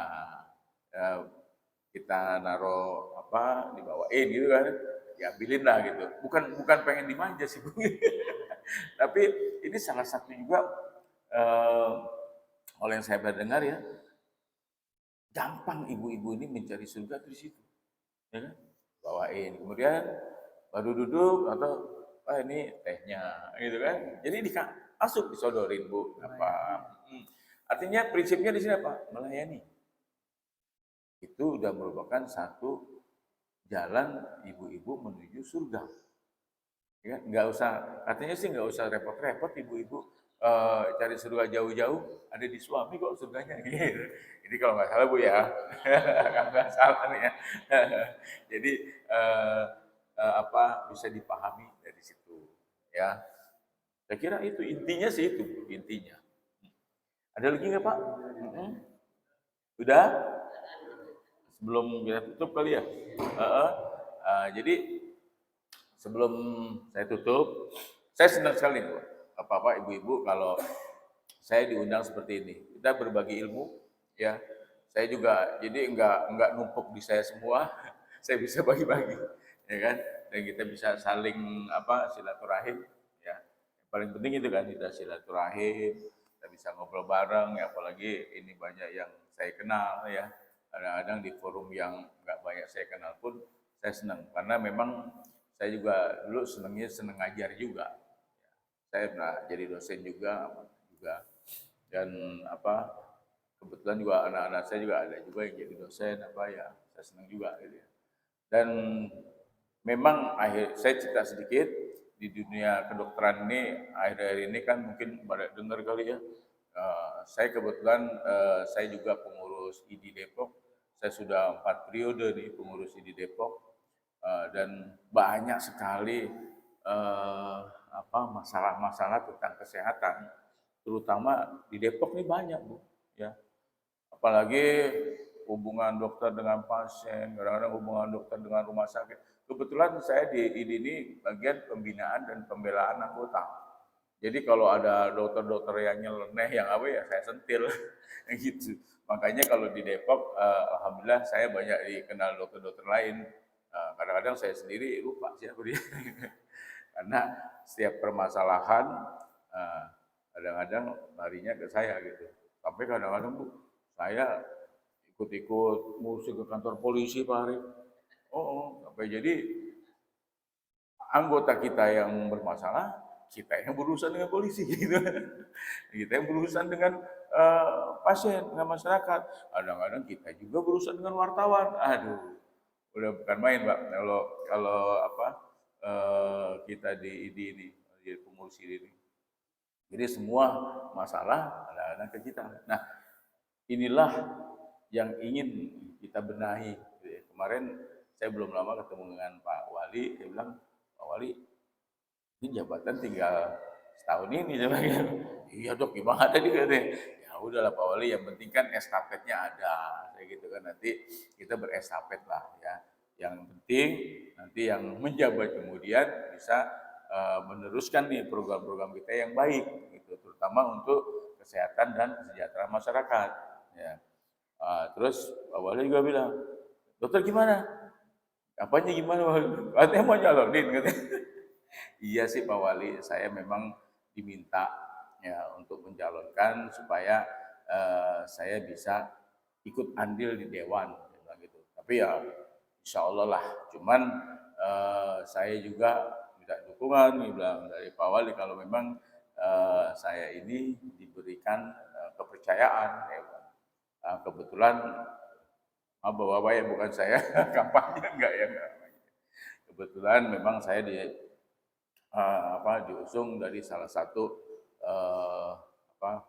kita naruh apa dibawain gitu kan. Diambilin lah gitu. Bukan pengen dimanja sih Bu. Tapi ini salah satu juga oleh yang saya dengar ya, gampang ibu-ibu ini mencari surga di situ, ya kan? Bawain, kemudian baru duduk atau wah ini tehnya gitu kan. Jadi masuk disodorin Bu apa. Artinya prinsipnya di sini apa? Melayani. Itu udah merupakan satu jalan ibu-ibu menuju surga. Ya, nggak usah, katanya sih nggak usah repot-repot ibu-ibu cari surga jauh-jauh, ada di suami kok surganya gitu. Ini kalau nggak salah Bu ya, kalau nggak salah nih ya. Jadi apa bisa dipahami dari situ ya. Saya kira itu intinya sih itu intinya. Ada lagi nggak Pak? Udah? Sebelum kita tutup kali ya. Jadi sebelum saya tutup, saya senang sekali Bu, Bapak Ibu-ibu kalau saya diundang seperti ini. Kita berbagi ilmu, ya. Saya juga jadi enggak numpuk di saya semua, saya bisa bagi-bagi, ya kan? Dan kita bisa saling silaturahim, ya. Yang paling penting itu kan kita silaturahim, kita bisa ngobrol bareng, ya apalagi ini banyak yang saya kenal, ya. Kadang-kadang di forum yang enggak banyak saya kenal pun saya senang karena memang saya juga dulu senang ngajar juga. Saya pernah jadi dosen juga dan kebetulan juga anak-anak saya juga ada juga yang jadi dosen saya senang juga gitu ya. Dan memang saya cerita sedikit di dunia kedokteran ini akhir-akhir ini kan mungkin pada dengar kali ya. Saya kebetulan saya juga pengurus ID Depok. Saya sudah 4 periode nih pengurus ID Depok. Dan banyak sekali masalah-masalah tentang kesehatan, terutama di Depok ini banyak Bu, ya. Apalagi hubungan dokter dengan pasien, kadang-kadang hubungan dokter dengan rumah sakit. Kebetulan saya di ini bagian pembinaan dan pembelaan anggota. Jadi kalau ada dokter-dokter yang nyeleneh yang saya sentil gitu. Makanya kalau di Depok, alhamdulillah saya banyak dikenal dokter-dokter lain. Kadang-kadang saya sendiri lupa siapa dia. Karena setiap permasalahan kadang-kadang larinya ke saya gitu. Sampai kadang-kadang Bu, saya ikut-ikut ngurusin ke kantor polisi Pak Arif. Sampai jadi anggota kita yang bermasalah, kita yang berurusan dengan polisi gitu. Kita yang berurusan dengan pasien, dengan masyarakat. Kadang-kadang kita juga berurusan dengan wartawan. Aduh, udah bukan main Pak. Kalau kita di ini, di pengurus ini. Jadi semua masalah ada ke kita. Nah, inilah yang ingin kita benahi. Kemarin saya belum lama ketemu dengan Pak Wali, dia bilang, Pak Wali, ini jabatan tinggal setahun ini. Saya bilang, iya Dok, gimana nih katanya. Ya udahlah Pak Wali, yang penting kan estafetnya ada, kayak gitu kan, nanti kita berestafet lah ya. Yang penting nanti yang menjabat kemudian bisa meneruskan nih program-program kita yang baik, gitu, terutama untuk kesehatan dan kesejahteraan masyarakat. Ya. Terus Pak Wali juga bilang, dokter gimana? Apanya gimana? Katanya mau nyalonin katanya. Iya sih Pak Wali, saya memang diminta ya untuk mencalonkan supaya saya bisa ikut andil di dewan gitu. Tapi ya insya Allah lah. Cuman saya juga minta dukungan, bilang dari Pak Wali kalau memang saya ini diberikan kepercayaan. Ya. Kebetulan bapak-bapak ya bukan saya kampanye enggak ya. Kebetulan memang saya diusung dari salah satu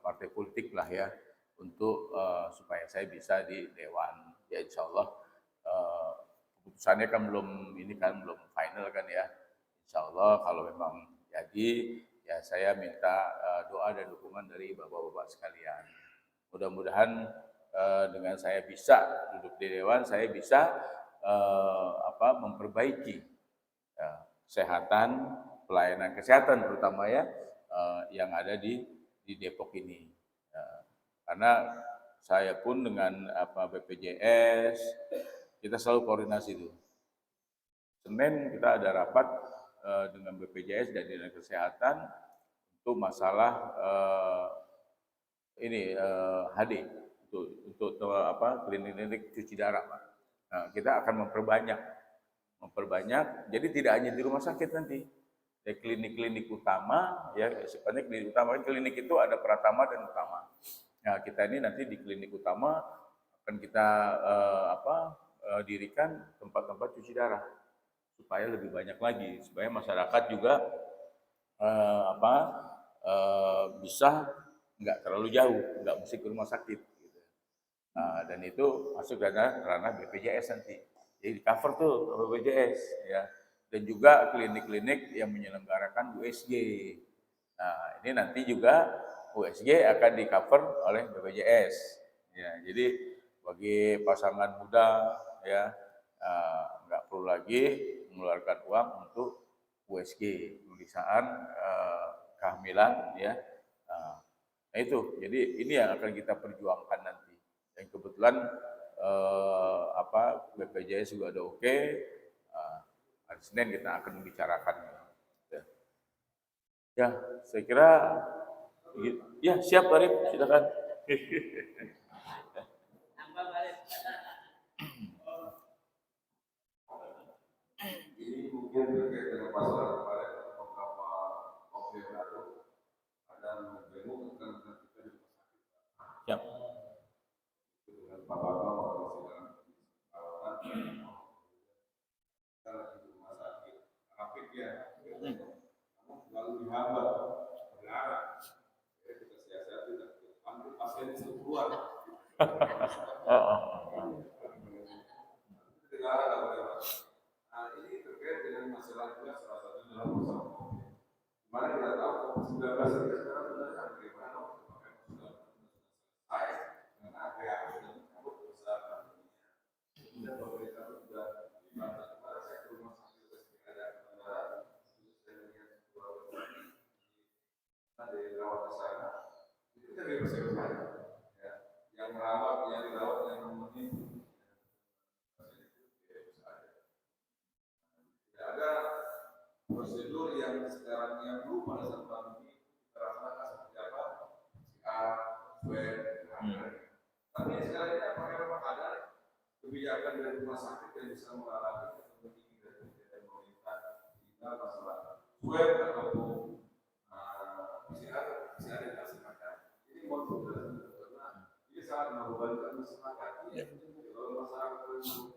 partai politik lah ya untuk supaya saya bisa di dewan. Ya insya Allah keputusannya kan belum final kan ya. Insya Allah kalau memang jadi ya saya minta doa dan dukungan dari bapak-bapak sekalian. Mudah-mudahan dengan saya bisa duduk di dewan, saya bisa memperbaiki kesehatan, pelayanan kesehatan terutama ya yang ada di Depok ini. Karena saya pun dengan BPJS kita selalu koordinasi itu. Senin kita ada rapat dengan BPJS dan Dinas Kesehatan untuk masalah HD untuk klinik cuci darah Pak. Nah, kita akan memperbanyak. Jadi tidak hanya di rumah sakit nanti. klinik-klinik utama, ya sifatnya klinik utama. Klinik itu ada pratama dan utama. Nah, kita ini nanti di klinik utama akan kita dirikan tempat-tempat cuci darah supaya lebih banyak lagi, supaya masyarakat juga bisa nggak terlalu jauh, nggak mesti ke rumah sakit. Gitu. Dan itu masuk ranah BPJS nanti. Jadi di cover tuh BPJS ya. Dan juga klinik-klinik yang menyelenggarakan USG. Nah, ini nanti juga USG akan di cover oleh BPJS. Ya, jadi bagi pasangan muda ya nggak perlu lagi mengeluarkan uang untuk USG, pemeriksaan kehamilan ya. Nah itu, jadi ini yang akan kita perjuangkan nanti. Dan kebetulan BPJS juga ada oke. Hari Senin kita akan membicarakan. Ya, saya kira ya siap Arif, silakan. Ini mungkin terkait dengan masalah kemarin beberapa waktu yang lalu ada menggeluh tentang kita di rumah sakit. Siap. Dengan Pak Bambang waktu perawatan kita lagi di rumah sakit rapid ya, namun lalu dihambat berdarah, jadi kita siasati dan ambil pasien itu keluar. Negara nggak boleh masuk. Nah ini terkait dengan masalah juga salah satu dalam masalah COVID. Mana kita tahu COVID-19 ini sekarang sebenarnya bagaimana pakai masker selesai dengan area dan menyambut besar pandemi. Dan pemerintah sudah di mana kemarin saya ke rumah sakit resmi ada bandara, saya melihat sebuah dari rawat di sana, itu kita bebas ya, yang merawat, yang dirawat, yang memenuhi. Ada prosedur yang sekarang yang dulu pada saat pandemi kita rasakan seperti apa, PCR, swab, tapi sekarang ini apakah ada kebijakan dari rumah sakit yang bisa mengalami kepentingan dari pemerintah kita masalah swab ataupun PCR yang dilaksanakan. Ini mau karena ini sangat membebankan masyarakat. Kalau masyarakat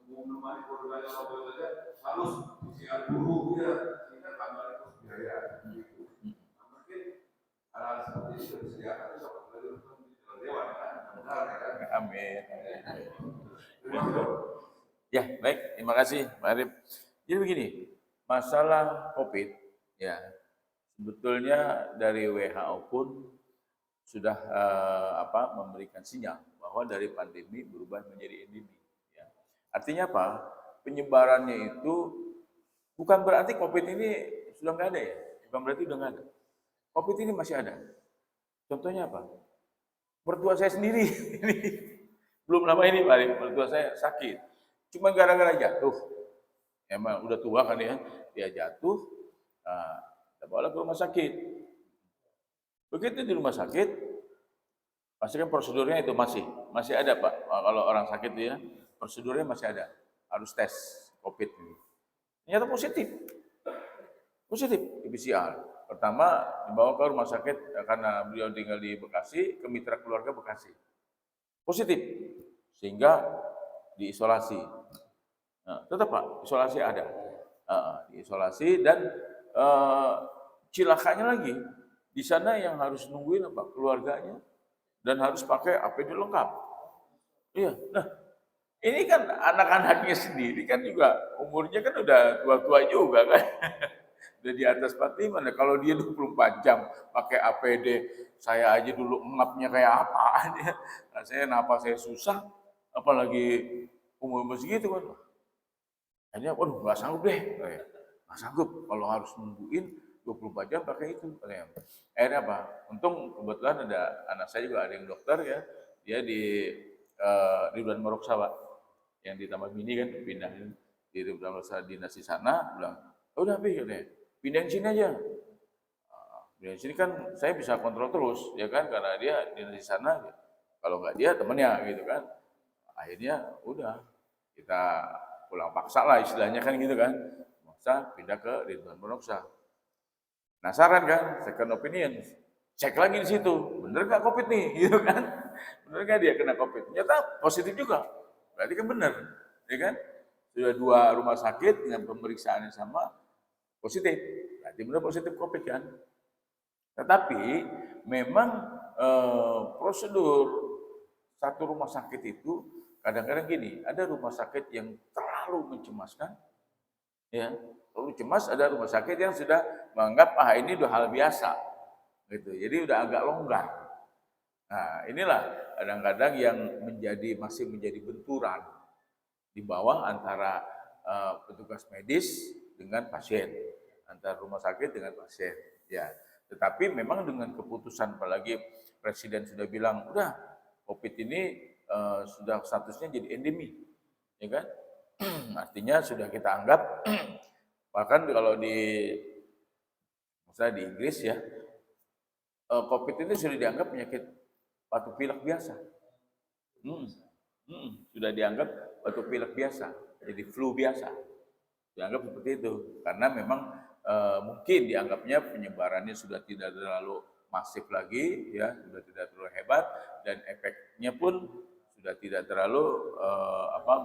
mau menemani keluarganya apa saja harus PCR dulu ya, sehingga tambah kos biaya. Mungkin hal seperti itu disediakan oleh Dewan kan? Amin. Ya, baik. Terima kasih, Pak Arif. Jadi begini, masalah COVID, ya sebetulnya dari WHO pun sudah memberikan sinyal bahwa dari pandemi berubah menjadi endemi. Ya. Artinya apa? Penyebarannya itu bukan berarti COVID ini sudah nggak ada ya, bukan berarti udah nggak ada. COVID ini masih ada. Contohnya apa? Mertua saya sendiri, ini belum lama ini Pak Arif, mertua saya sakit. Cuma gara-gara jatuh. Emang udah tua kan ya, dia jatuh, kita bawa ke rumah sakit. Begitu di rumah sakit, pasti kan prosedurnya itu masih ada Pak. Kalau orang sakit ya, prosedurnya masih ada, harus tes COVID ini. Ternyata positif di PCR. Pertama dibawa ke rumah sakit karena beliau tinggal di Bekasi, ke mitra keluarga Bekasi. Positif, sehingga diisolasi. Nah, tetap Pak, isolasi ada. Diisolasi dan cilakanya lagi, di sana yang harus nungguin apa? Keluarganya dan harus pakai APD lengkap. Iya, nah ini kan anak-anaknya sendiri kan juga umurnya kan udah tua-tua juga kan. Udah di atas 45, nah kalau dia 24 jam pakai APD, saya aja dulu ngapnya kayak apaan ya. Nah, saya susah, apalagi umur segitu kan. Akhirnya, waduh nggak sanggup deh. Nggak sanggup kalau harus nungguin 24 jam pakai itu. Akhirnya apa? Untung kebetulan ada anak saya juga ada yang dokter ya. Dia di Ridwan Maroksa Pak. Yang di Taman Mini kan pindahin di Ridwan Maroksa dinas di sana, bilang, udah pindahin sini aja. Pindahin sini kan saya bisa kontrol terus ya kan karena dia dinas di sana. Kalau nggak dia temennya gitu kan. Akhirnya udah kita pulang paksa lah istilahnya kan gitu kan. Maksa pindah ke Ridwan Maroksa. Penasaran kan, second opinion. Cek lagi di situ, bener nggak COVID nih, gitu kan? Bener nggak dia kena COVID? Ternyata positif juga, berarti kan bener, ya kan? Sudah 2 rumah sakit dengan pemeriksaan yang sama positif, berarti bener positif COVID kan? Tetapi memang prosedur satu rumah sakit itu kadang-kadang gini, ada rumah sakit yang terlalu mencemaskan, ya, terlalu cemas. Ada rumah sakit yang sudah menganggap ini udah hal biasa, gitu. Jadi udah agak longgar. Nah, inilah kadang-kadang yang masih menjadi benturan di bawah antara petugas medis dengan pasien, antara rumah sakit dengan pasien. Ya, tetapi memang dengan keputusan, apalagi Presiden sudah bilang, udah COVID ini sudah statusnya jadi endemi, ya kan? Artinya sudah kita anggap, bahkan kalau misalnya di Inggris ya, COVID ini sudah dianggap penyakit batuk pilek biasa. Sudah dianggap batuk pilek biasa, jadi flu biasa. Dianggap seperti itu, karena memang mungkin dianggapnya penyebarannya sudah tidak terlalu masif lagi, ya, sudah tidak terlalu hebat, dan efeknya pun sudah tidak terlalu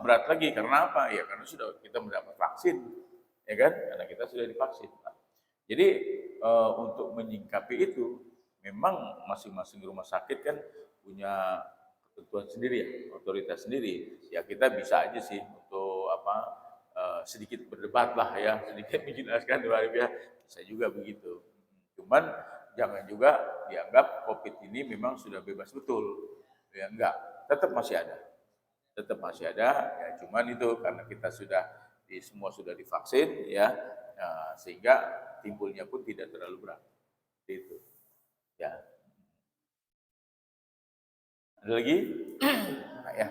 berat lagi. Karena apa? Ya karena sudah kita mendapat vaksin, ya kan? Karena kita sudah divaksin. Jadi untuk menyingkapi itu, memang masing-masing rumah sakit kan punya ketentuan sendiri ya, otoritas sendiri. Ya kita bisa aja sih untuk sedikit berdebat lah ya, sedikit menjelaskan bisa juga begitu. Cuman jangan juga dianggap COVID ini memang sudah bebas betul. Ya enggak, tetap masih ada. Tetap masih ada, ya cuman itu karena kita semua sudah divaksin ya, sehingga timbulnya pun tidak terlalu berat. Itu. Ya. Ada lagi? Nah, ya.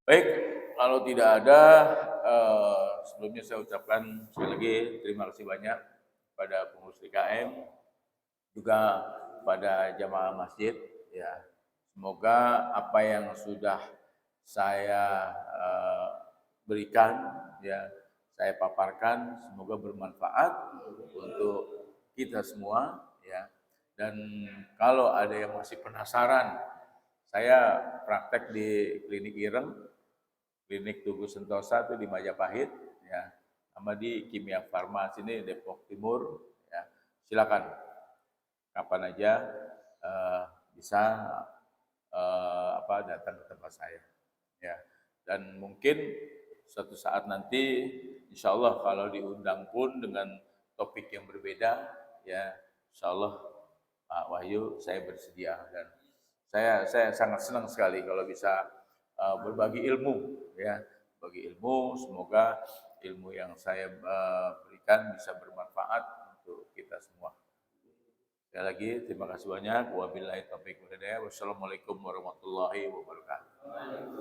Baik, kalau tidak ada, sebelumnya saya ucapkan sekali lagi terima kasih banyak pada pengurus DKM, juga pada jamaah masjid. Ya, semoga apa yang sudah saya berikan, ya, saya paparkan, semoga bermanfaat untuk kita semua. Ya, dan kalau ada yang masih penasaran, saya praktek di Klinik Ireng, Klinik Tugu Sentosa itu di Majapahit, ya, sama di Kimia Farma sini Depok Timur, ya. Silakan kapan aja bisa datang ke tempat saya, ya. Dan mungkin suatu saat nanti, insya Allah kalau diundang pun dengan topik yang berbeda, ya, insya Allah Pak Wahyu saya bersedia, dan saya sangat senang sekali kalau bisa berbagi ilmu, ya, bagi ilmu. Semoga ilmu yang saya berikan bisa bermanfaat untuk kita semua. Sekali lagi terima kasih banyak. Wabillahi taufiq wal hidayah. Wassalamualaikum warahmatullahi wabarakatuh.